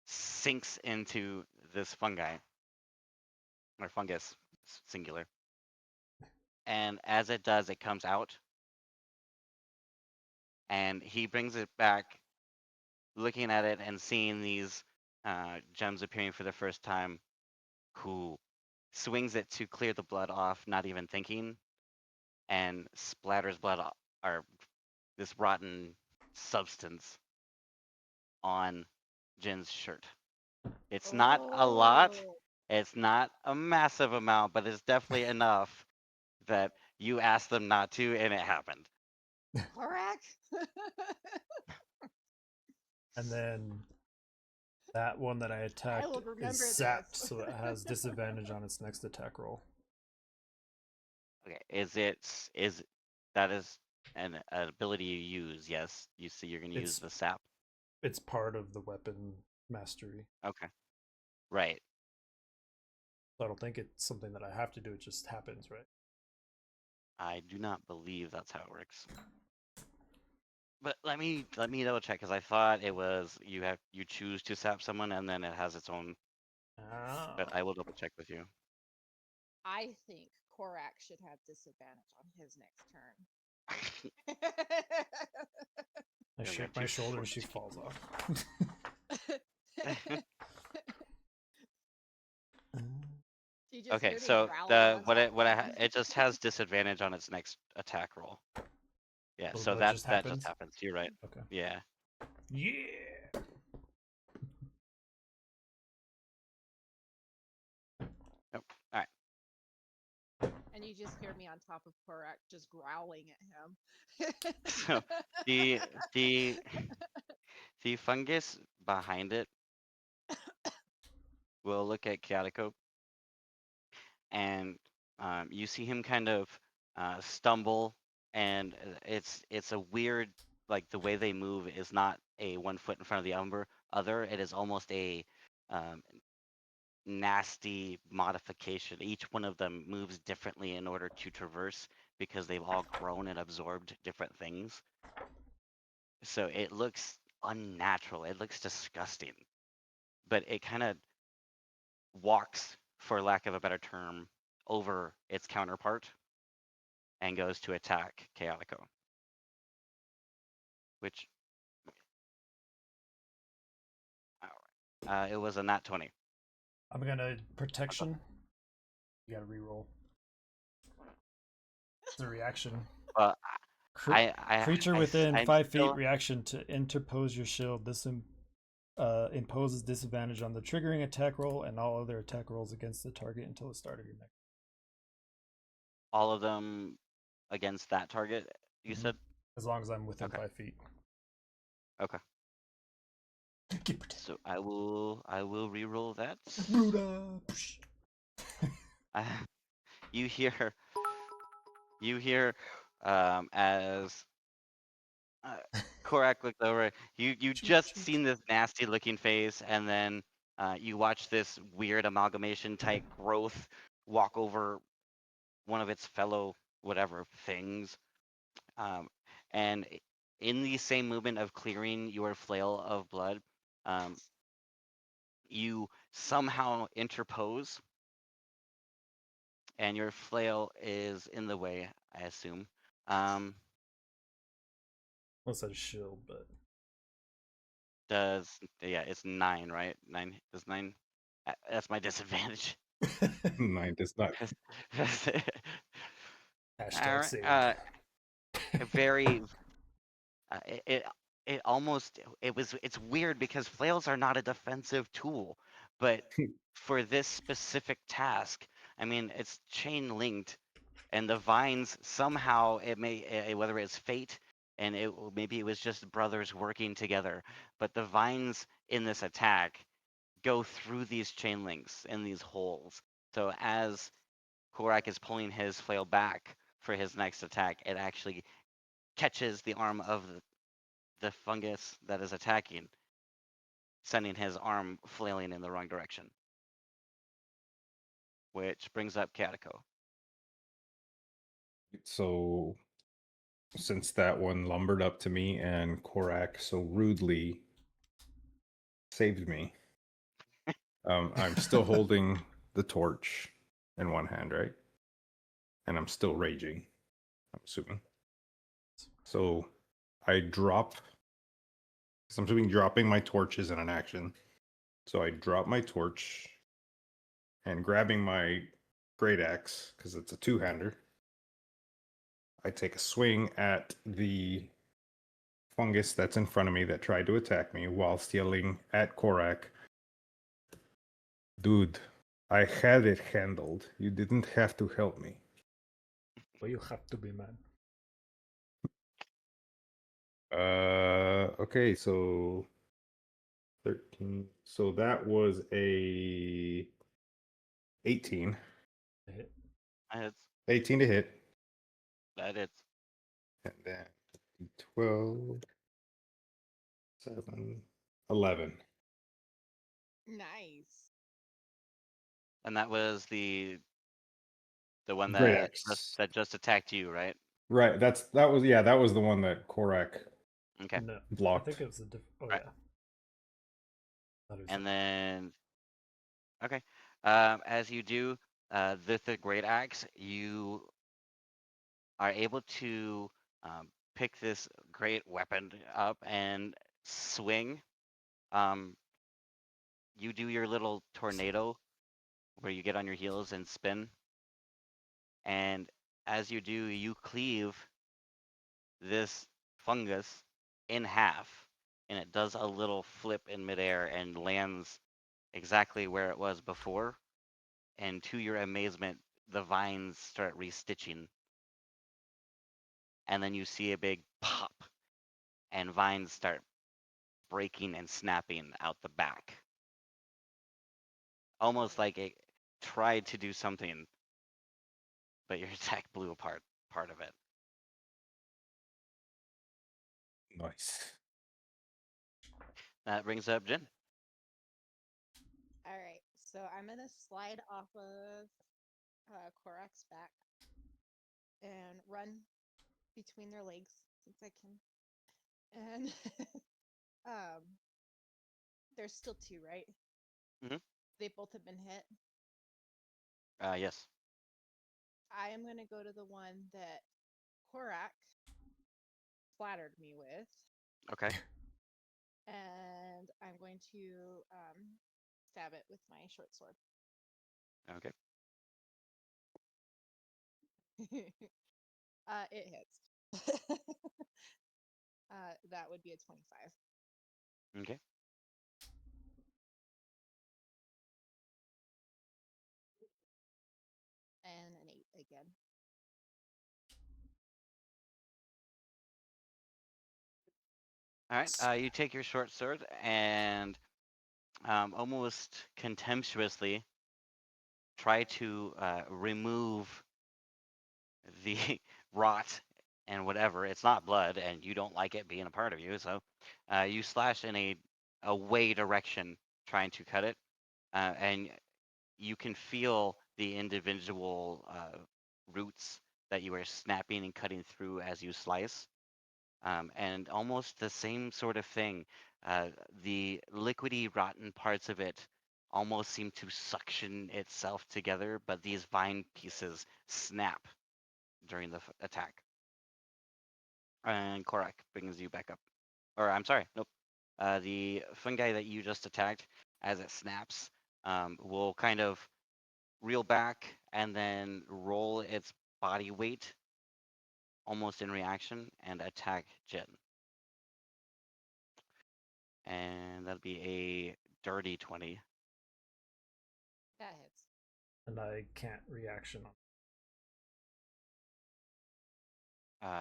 sinks into this fungi, or fungus, singular. And as it does, it comes out, and he brings it back, looking at it and seeing these gems appearing for the first time. Who swings it to clear the blood off, not even thinking, and splatters blood or this rotten substance on Jin's shirt. It's not a lot. Oh, It's not a massive amount, but it's definitely enough that you asked them not to, and it happened. Korak. And then that one that I attacked will is remember sapped, this. so it has disadvantage on its next attack roll. Okay, is that is an ability you use? Yes, you see, you're gonna use It's the sap. it's part of the weapon mastery. Okay, right. So I don't think it's something that I have to do. It just happens, right? I do not believe that's how it works. But let me double check, because I thought it was you choose to sap someone and then it has its own. Ah. But I will double check with you. I think Korak should have disadvantage on his next turn. I Yeah, we shake got my two shoulder and she fortitude. falls off. You just Okay, hear me so growling on top of it just has disadvantage on its next attack roll. Yeah, so What that just just happens? happens. You're right. Okay. Yeah. Yeah. Nope. All right. and you just hear me on top of Korak just growling at him. So the the fungus behind it will look at Kyatiko, and you see him kind of stumble, and it's a weird, like, the way they move is not a 1 foot in front of the other. It is almost a um, nasty modification. Each one of them moves differently in order to traverse, because they've all grown and absorbed different things. So it looks unnatural. It looks disgusting, but it kind of walks, for lack of a better term, over its counterpart and goes to attack Chaotico, which it was a nat 20. I'm gonna protection. You gotta reroll. It's a reaction. Well, Creature within I'm 5 feet still, reaction to interpose your shield. This imposes disadvantage on the triggering attack roll and all other attack rolls against the target until the start of your next. all of them against that target, you said? As long as I'm within Okay. 5 feet. Okay. Get protected. So I will reroll that. Bruda. You hear as Korak looked over. You just seen this nasty looking face, and then you watch this weird amalgamation type growth walk over one of its fellow whatever things, and in the same movement of clearing your flail of blood, you somehow interpose, and your flail is in the way, I assume. Unless I shield, but It's 9, right? 9 does 9. That's my disadvantage. 9 does not. hashtag All saved. right. Very. It almost it's weird because flails are not a defensive tool, but for this specific task, I mean, it's chain linked, and the vines somehow, it may, whether it's fate, and maybe it was just brothers working together, but the vines in this attack go through these chain links in these holes. So as Korak is pulling his flail back for his next attack, it actually catches the arm of the fungus that is attacking, sending his arm flailing in the wrong direction. Which brings up Catiko. So, since that one lumbered up to me and Korak so rudely saved me, I'm still holding the torch in one hand, right? And I'm still raging, I'm assuming. So I drop, because I'm assuming dropping my torch isn't an action. So I drop my torch and grabbing my great axe, because it's a two-hander, I take a swing at the fungus that's in front of me that tried to attack me whilst yelling at Korak, "Dude, I had it handled. You didn't have to help me." Well, you have to be mad. Okay, so 13. So that was a 18. Hit. It's, 18 to hit. that it's. And then 12, 7, 11. Nice. And that was the one Great that axe. just attacked you, right? Right, that was the one that Korak Okay. No, I blocked. think it was a different. Oh Right. yeah. Thought it was And a- then, okay, as you do, with the great axe, you are able to pick this great weapon up and swing. You do your little tornado where you get on your heels and spin. And as you do, you cleave this fungus in half, and it does a little flip in midair and lands exactly where it was before. And to your amazement, the vines start restitching. And then you see a big pop, and vines start breaking and snapping out the back. Almost like it tried to do something, but your attack blew apart part of it. Nice. That brings up Jin. All right, so I'm gonna slide off of Korak's back and run between their legs since I can. And there's still two, right? Mhm. They both have been hit. Yes. I am gonna go to the one that Korak splattered me with, Okay. and I'm going to stab it with my short sword. Okay. It hits. That would be a 25. Okay. And an 8 again. All right. You take your short sword and almost contemptuously try to remove the rot and whatever. It's not blood, and you don't like it being a part of you. So you slash in a away direction, trying to cut it, and you can feel the individual roots that you are snapping and cutting through as you slice. And almost the same sort of thing. The liquidy, rotten parts of it almost seem to suction itself together, but these vine pieces snap during the attack. And Korak brings you back up. Or I'm sorry, nope. The fungi that you just attacked, as it snaps, will kind of reel back and then roll its body weight almost in reaction and attack Jin. And that'll be a dirty 20. That hits. And I can't reaction on.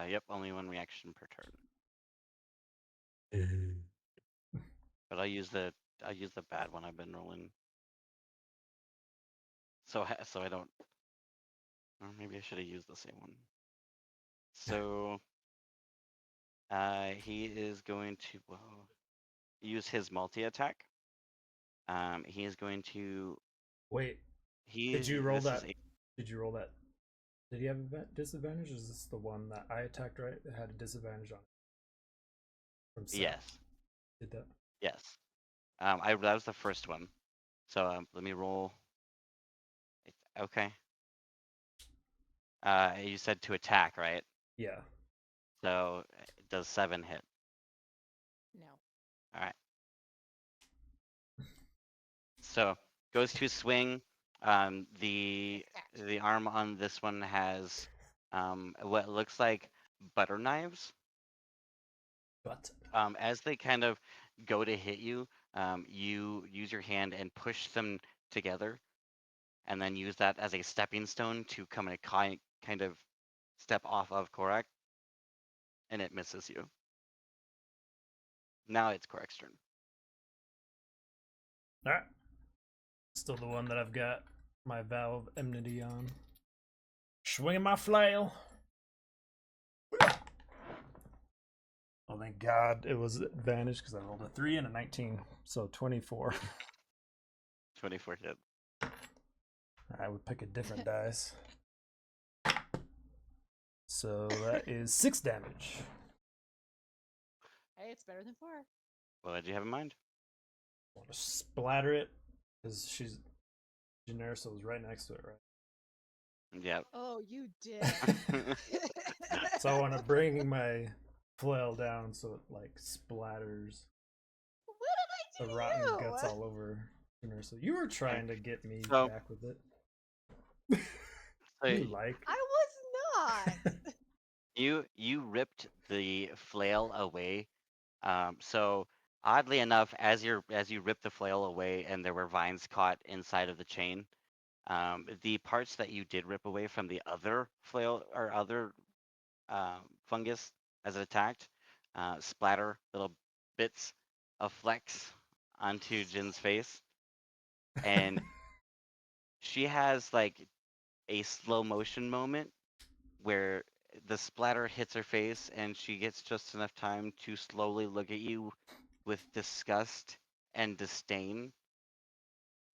Yep, only one reaction per turn. But I'll use the bad one I've been rolling. So I don't. Or maybe I should have used the same one. So He is going to use his multi attack. He is going to. Wait, He. did you roll This that? is Did you roll that? Did he have a disadvantage? Or is this the one that I attacked right? It had a disadvantage on it. From Seth. Yes. Did that? Yes. that was the first one. So let me roll. Okay. You said to attack, right? Yeah. So does 7 hit? No. All right. So goes to swing. The arm on this one has what looks like butter knives. But As they kind of go to hit you, you use your hand and push them together, and then use that as a stepping stone to come and kind of step off of Korak, and it misses you. Now it's Korak's turn. all right. Still the one that I've got my vow of enmity on. Swinging my flail. Oh, thank God it was advantage because I rolled a 3 and a 19, so 24. 24 hit. I would pick a different dice. So that is 6 damage. Hey, it's better than 4. What did you have in mind? I want to splatter it because she's Generisa was right next to it, right? Yep. Oh, you did. So I want to bring my flail down so it like splatters What did I do the to rotten you? guts all over Generisa. You were trying to get me So- back with it. So You like? I was not. you ripped the flail away. So oddly enough, as you ripped the flail away and there were vines caught inside of the chain, the parts that you did rip away from the other flail or other fungus as it attacked, splatter little bits of flecks onto Jin's face, and she has like a slow motion moment where the splatter hits her face and she gets just enough time to slowly look at you with disgust and disdain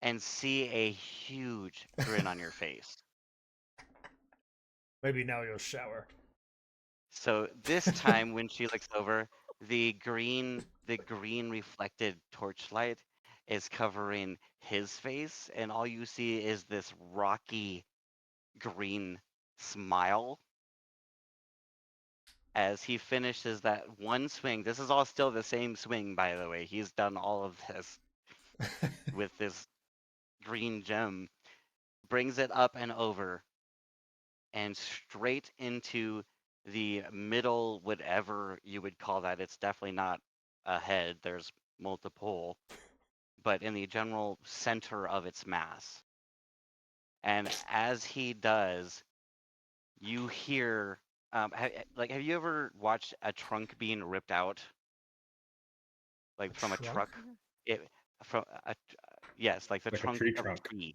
and see a huge grin on your face. Maybe now you'll shower. So this time when she looks over, the green reflected torchlight is covering his face, and all you see is this rocky green smile as he finishes that one swing. This is all still the same swing, by the way. He's done all of this with this green gem, brings it up and over and straight into the middle, whatever you would call that. It's definitely not a head, there's multiple, but in the general center of its mass. And as he does, you hear, have you ever watched a trunk being ripped out? Like from a truck? It from a yes, like the Like a trunk tree of trunk. a tree.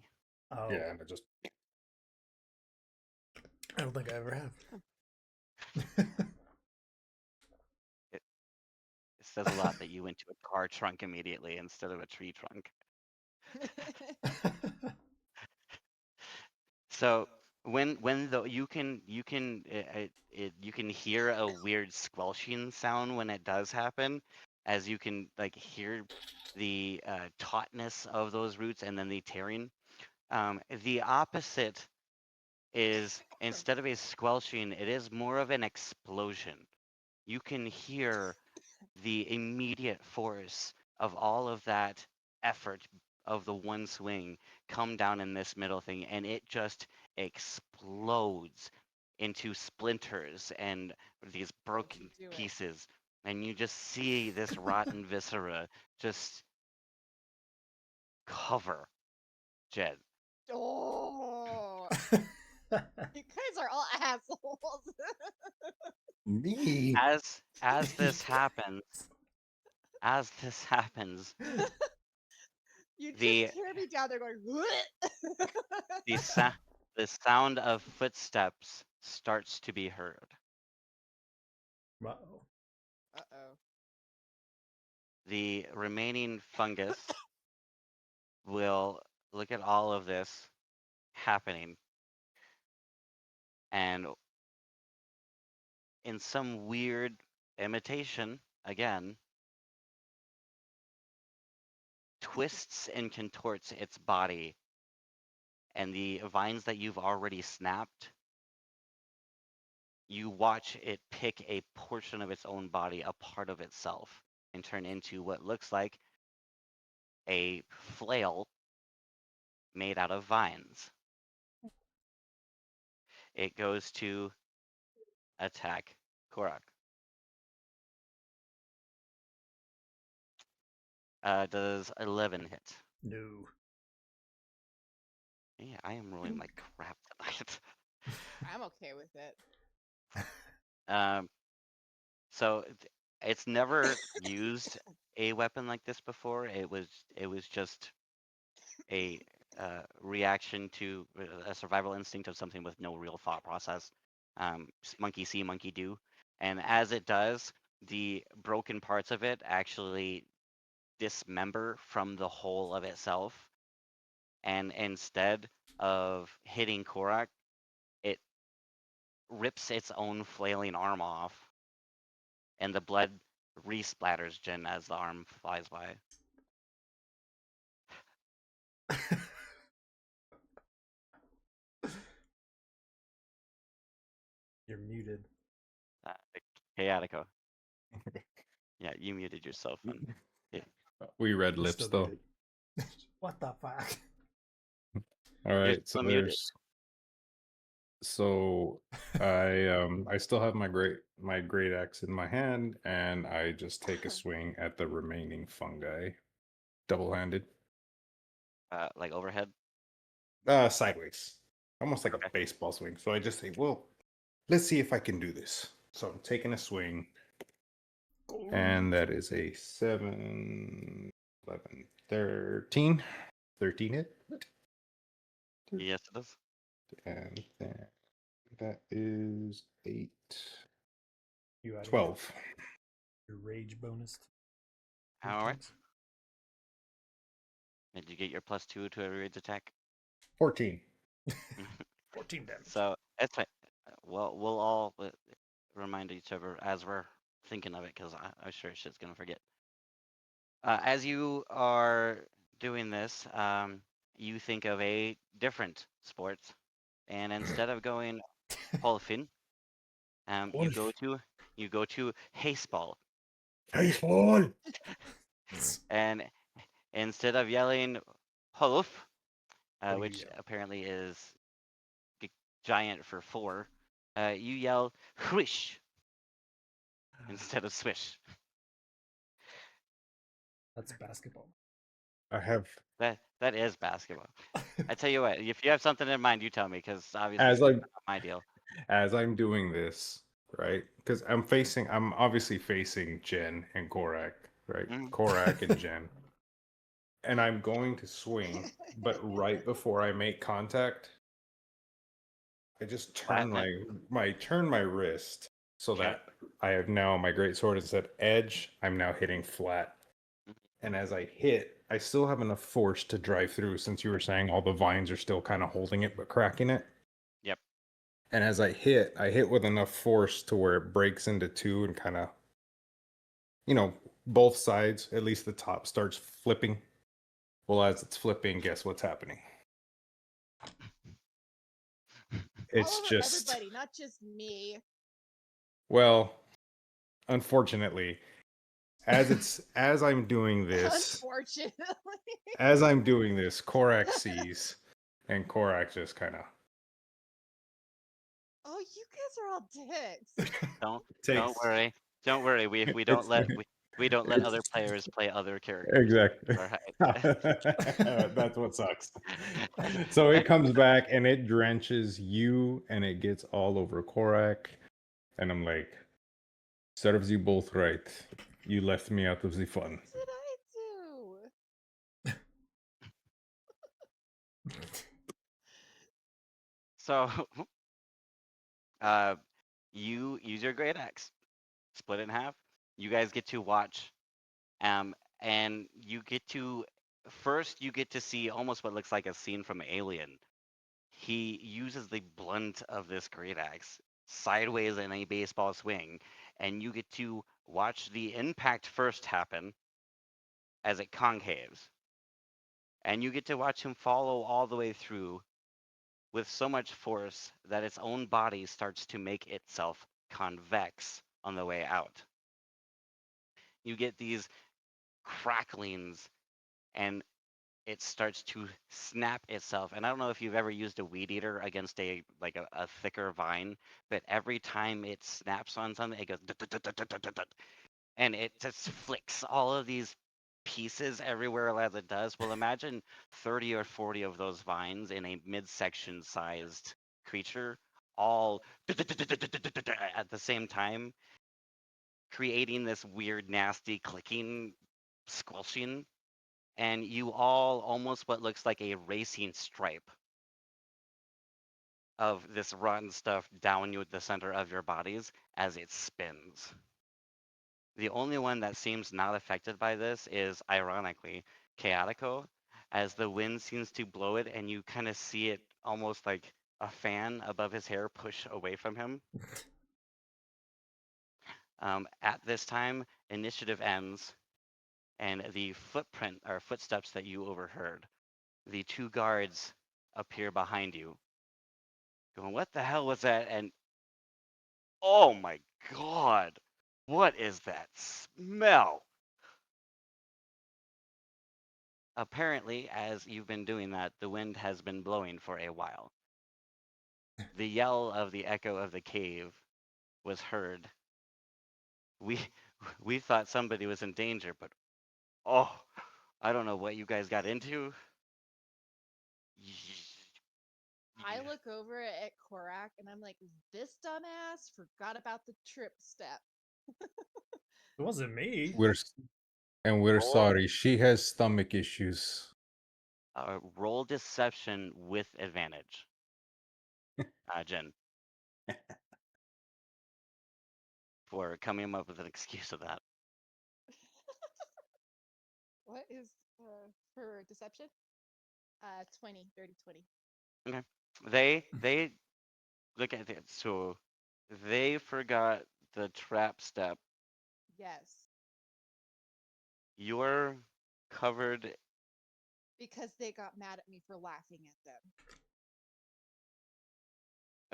Oh, Yeah, and it just I don't think I ever have. It says a lot that you went to a car trunk immediately instead of a tree trunk. So when the you can you can hear a weird squelching sound when it does happen, as you can like hear the tautness of those roots and then the tearing. The opposite is instead of a squelching, it is more of an explosion. You can hear the immediate force of all of that effort of the one swing come down in this middle thing, and it just explodes into splinters and these broken do it. pieces, and you just see this rotten viscera just cover Jed. Oh, you guys are all assholes. Me. As this happens, You just The- hear me down there going, "What?" the sound of footsteps starts to be heard. Uh-oh. Uh-oh. The remaining fungus will look at all of this happening, and in some weird imitation, again, twists and contorts its body, and the vines that you've already snapped, you watch it pick a portion of its own body, a part of itself, and turn into what looks like a flail made out of vines. It goes to attack Korak. Does 11 hit? No. Yeah, I am rolling like crap tonight. I'm okay with it. um, so it's never used a weapon like this before. It was just a reaction to a survival instinct of something with no real thought process. Monkey see, monkey do. And as it does, the broken parts of it actually dismember from the whole of itself. And instead of hitting Korak, it rips its own flailing arm off. And the blood resplatters Jin as the arm flies by. You're muted. Chaotico. Yeah, you muted yourself. We read You're lips still though. muted. What the fuck? All right, so still muted. there's so I still have my great axe in my hand, and I just take a swing at the remaining fungi, double-handed, Like overhead. sideways, almost like a Okay. baseball swing. So I just say, well, let's see if I can do this. So I'm taking a swing, and that is a 7, 11, 13, 13 hit, Yes, it is. and then that is 8, You added 12. your rage bonus. All right. Did you get your +2 to every rage attack? 14. 14 damage. So that's fine. Well, we'll all remind each other as we're thinking of it, because I'm sure shit's gonna forget. As you are doing this, you think of a different sport, and instead of going Holfin, you go to Haseball, Baseball. and instead of yelling Holf, What do you which yell? apparently is giant for 4, you yell Hwish instead of Swish. That's basketball. I have That is basketball. I tell you what, if you have something in mind, you tell me, because obviously as that's not my deal. as I'm doing this, right? Because I'm obviously facing Jen and Korak, right? Mhm. Korak and Jen. And I'm going to swing, but right before I make contact, I just turn my wrist so Okay. that I have now my great sword instead edge. I'm now hitting flat. And as I hit, I still have enough force to drive through, since you were saying all the vines are still kind of holding it but cracking it. Yep. And as I hit with enough force to where it breaks into two and kind of, both sides, at least the top, starts flipping. Well, as it's flipping, guess what's happening? It's All over just, everybody, not just me. well, unfortunately, as I'm doing this, Unfortunately. Korak sees, and Korak just kind of Oh, you guys are all dicks. Don't worry. We don't let other players play other characters. Exactly. All right. That's what sucks. So it comes back and it drenches you, and it gets all over Korak, and I'm like, serves you both right. You left me out of the fun. What did I do? So, you use your great axe, split it in half, You guys get to watch, and you get to first you get to see almost what looks like a scene from Alien. He uses the blunt of this great axe sideways in a baseball swing, and you get to watch the impact first happen as it concaves. And you get to watch him follow all the way through with so much force that its own body starts to make itself convex on the way out. You get these cracklings, and it starts to snap itself. And I don't know if you've ever used a weed eater against a thicker vine, but every time it snaps on something, it goes and it just flicks all of these pieces everywhere as it does. Well, imagine 30 or 40 of those vines in a midsection sized creature, all at the same time, creating this weird, nasty clicking, squelching, and you all almost what looks like a racing stripe of this rotten stuff down you at the center of your bodies as it spins. The only one that seems not affected by this is, ironically, Chaotico, as the wind seems to blow it and you kind of see it almost like a fan above his hair push away from him. At this time, initiative ends, and the footprint or footsteps that you overheard, the two guards appear behind you, going, "What the hell was that?" And oh my god, what is that smell? Apparently, as you've been doing that, the wind has been blowing for a while. The yell of the echo of the cave was heard. We we thought somebody was in danger, but oh, I don't know what you guys got into. I look over at Korak and I'm like, this dumbass forgot about the trip step. It wasn't me. We're Roll, sorry. She has stomach issues. roll deception with advantage. Jen, for coming up with an excuse of that. What is for deception? 20, dirty 20. Okay. They look at it. So they forgot the trap step. Yes. You're covered. Because they got mad at me for laughing at them.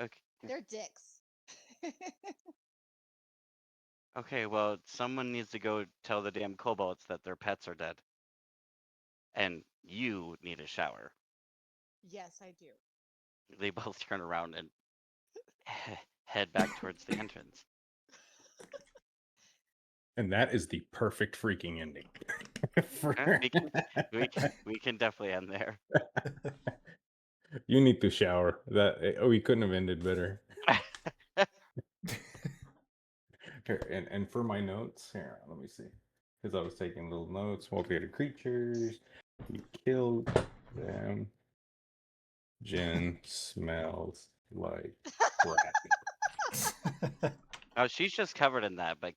Okay. They're dicks. Okay, well, someone needs to go tell the damn kobolds that their pets are dead. And you need a shower. Yes, I do. They both turn around and head back towards the entrance. And that is the perfect freaking ending. We can definitely end there. You need to shower. We couldn't have ended better. Here, and for my notes, here, let me see. Because I was taking little notes. Multi-headed creatures. You killed them. Jen smells like crap. Oh, she's just covered in that, but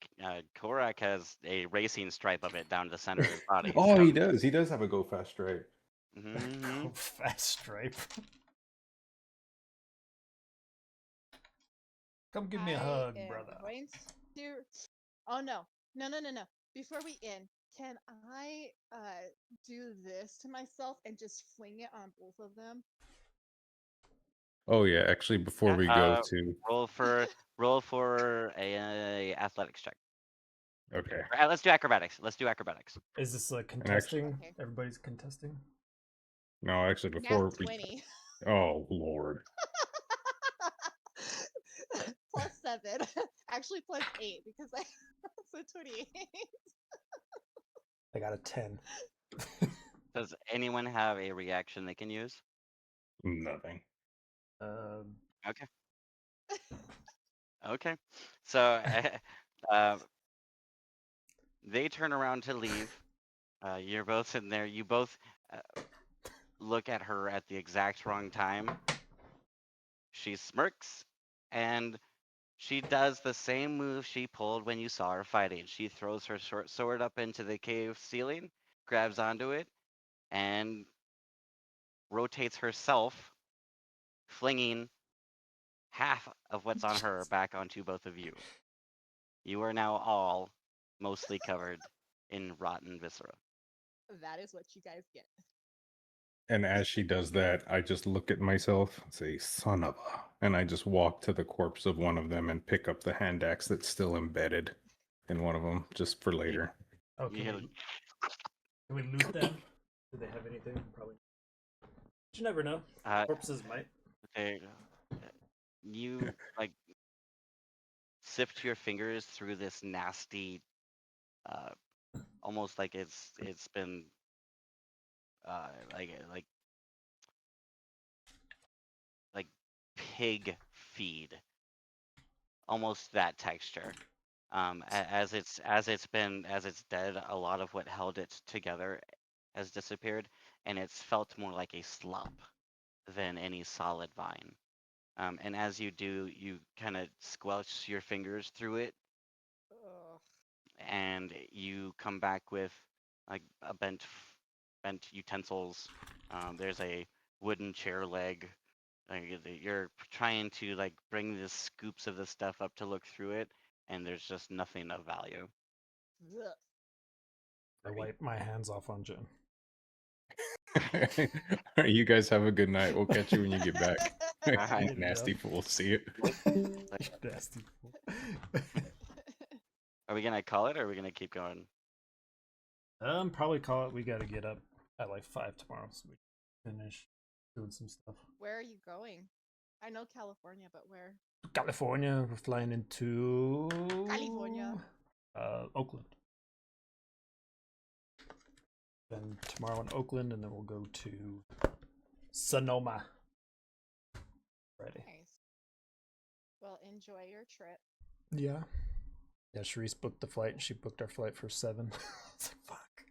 Korak has a racing stripe of it down the center of his body. Oh, so. he does. He does have a go fast stripe. Mm-hmm. Go fast stripe. Come give me a hug, brother. Going to... Oh no. No. Before we end, can I do this to myself and just fling it on both of them? Oh yeah, actually, before we go to roll for a athletics check. okay, Let's do acrobatics. Is this like contesting? Okay. Everybody's contesting? no, actually before Nat 20. Oh Lord. Plus 7. Actually plus 8 because I so 28. I got a 10. Does anyone have a reaction they can use? Nothing. Okay. Okay. So they turn around to leave. You're both sitting there. You both look at her at the exact wrong time. She smirks, and She does the same move she pulled when you saw her fighting. She throws her short sword up into the cave ceiling, grabs onto it, and rotates herself, flinging half of what's on her back onto both of you. You are now all mostly covered in rotten viscera. That is what you guys get. And as she does that, I just look at myself and say, son of a. And I just walk to the corpse of one of them and pick up the hand axe that's still embedded in one of them just for later. Oh, You can we loot them? Do they have anything? Probably. But you never know. Corpses might. they, you like sift your fingers through this nasty, almost like it's been like pig feed, almost that texture. As it's dead, a lot of what held it together has disappeared, and it's felt more like a slop than any solid vine. And as you do, you kind of squelch your fingers through it, Ugh. and you come back with like a bent utensils. There's a wooden chair leg. You're trying to like bring the scoops of the stuff up to look through it, and there's just nothing of value. Ugh. I wipe my hands off on Jen. All right, you guys have a good night. We'll catch you when you get back. Alright. Nasty fool. See it. Nasty fool. Are we gonna call it, or are we gonna keep going? Probably call it. We got to get up at like 5 tomorrow, so we can finish doing some stuff. Where are you going? I know California, but where? California. We're flying into California. Oakland. Then tomorrow in Oakland, and then we'll go to Sonoma Friday. Nice. Well, enjoy your trip. Yeah. Yeah, Sharice booked the flight, and she booked our flight for 7. It's like, fuck.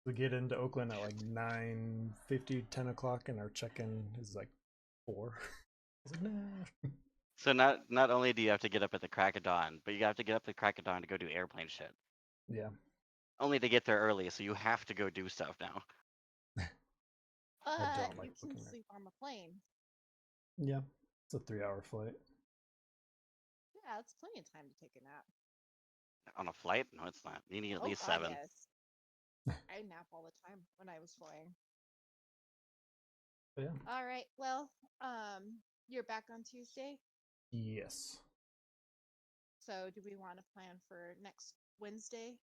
We get into Oakland at like 9:50, 10 o'clock, and our check-in is like 4. I was like, nah. So not only do you have to get up at the crack of dawn, but you have to get up at the crack of dawn to go do airplane shit. Yeah. Only to get there early, so you have to go do stuff now. I don't You like can looking at. sleep on the plane. Yeah. It's a 3-hour flight. Yeah, it's plenty of time to take a nap. On a flight? No, it's not. You need at least God, 7. yes. I nap all the time when I was flying. But yeah. All right. Well, you're back on Tuesday. Yes. So, do we want to plan for next Wednesday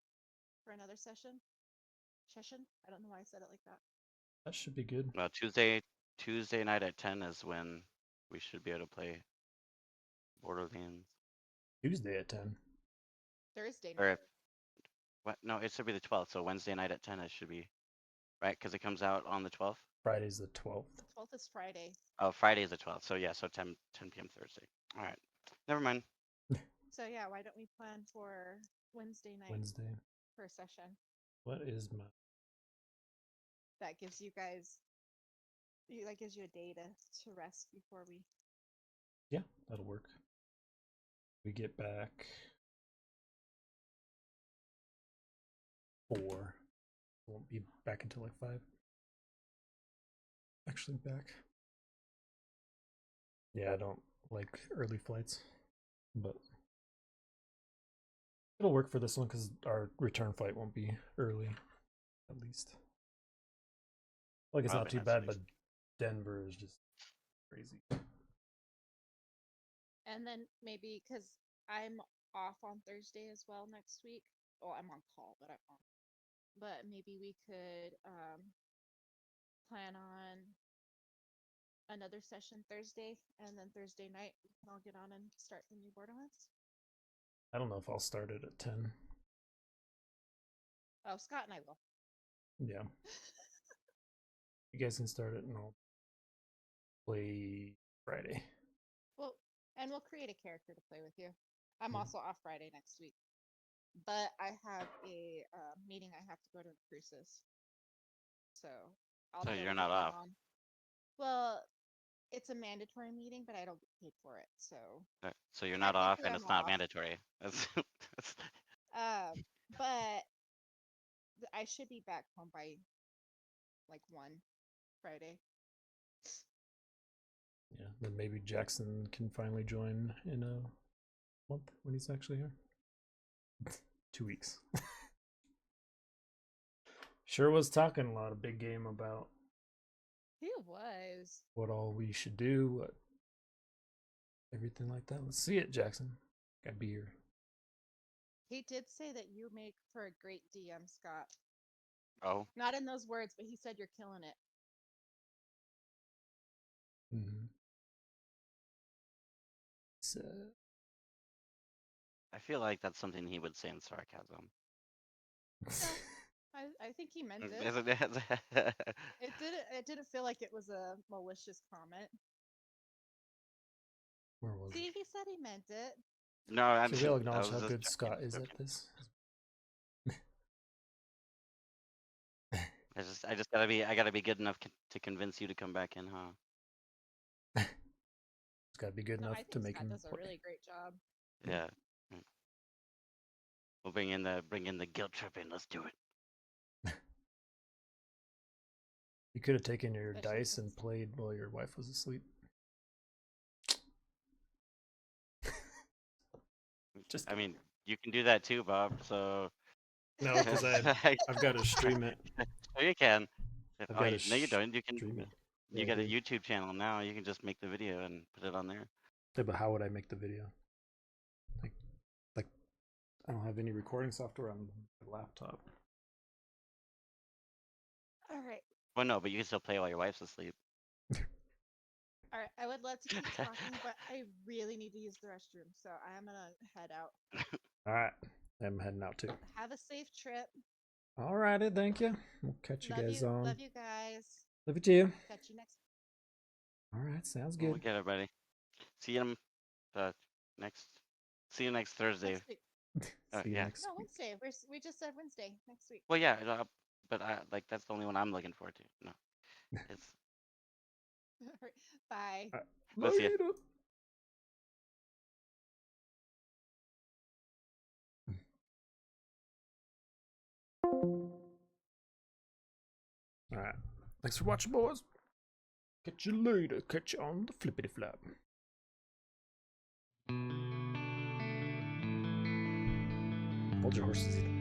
for another session? I don't know why I said it like that. That should be good. Well, Tuesday night at 10 is when we should be able to play Borderlands. Tuesday at 10. Thursday Or night. what? No, it should be the 12th. So Wednesday night at 10 it should be right because it comes out on the 12th. Friday's the 12th. The 12th is Friday. Oh, Friday is the 12th. So yeah, so 10 p.m. Thursday. All right, never mind. So yeah, why don't we plan for Wednesday night Wednesday. for a session? What is my... That gives you guys, that gives you a day to rest before we. Yeah, that'll work. We get back 4. Won't be back until like 5. Actually back. Yeah, I don't like early flights, but it'll work for this one because our return flight won't be early, at least. Like it's not too bad, but Denver is just crazy. And then maybe because I'm off on Thursday as well next week. Well, I'm on call, but I'm off. But maybe we could plan on another session Thursday, and then Thursday night we can all get on and start the new Borderlands. I don't know if I'll start it at 10. Oh, Scott and I will. Yeah. You guys can start it and I'll play Friday. Well, and we'll create a character to play with you. I'm also off Friday next week, but I have a meeting I have to go to in Cruces. So I'll. So be able you're to not get off. on. Well, It's a mandatory meeting, but I don't get paid for it. So So you're not off, technically and I'm it's not off. mandatory. That's But I should be back home by like 1 Friday. Yeah, then maybe Jackson can finally join in a month when he's actually here. 2 weeks. Sure was talking a lot of big game about He was. what all we should do, what everything like that. Let's see it, Jackson. Gotta be here. He did say that you make for a great DM, Scott. oh, Not in those words, but he said you're killing it. Mm-hmm. So, I feel like that's something he would say in sarcasm. No, I think he meant it. Isn't it? It didn't feel like it was a malicious comment. where was See, it? he said he meant it. No, I Should we all I acknowledge was how just good joking, Scott is joking. at this? I just I gotta be good enough to convince you to come back in, huh? It's gotta be good No, enough I to think make Scott him does a play. really great job. Yeah. We'll bring in the guilt trip in. Let's do it. You could have taken your Especially dice and since- played while your wife was asleep. Just I mean, you can do that too, Bob. So no, because I've got to stream it. Oh, you can. I've Oh, got to no, you don't. You can. stream it. You Yeah, I got a do. YouTube channel now. You can just make the video and put it on there. Yeah, but how would I make the video? Like I don't have any recording software on the laptop. All right. Well, no, but you can still play while your wife's asleep. All right. I would love to keep talking, but I really need to use the restroom, so I'm gonna head out. All right, I'm heading out too. Have a safe trip. All righty, thank you. We'll catch you guys on. Love you guys. Love you too. Catch you next. All right, sounds We'll good. get it, buddy. See you next. See you next Thursday. Next week. See you Yeah. next No, week. Wednesday. We just said Wednesday next week. Well, yeah, but like that's the only one I'm looking forward to. No, it's. All right, bye. All right, We'll see ya. later. All right. Thanks for watching, boys. Catch you later. Catch you on the flippity flap. Hold your horses.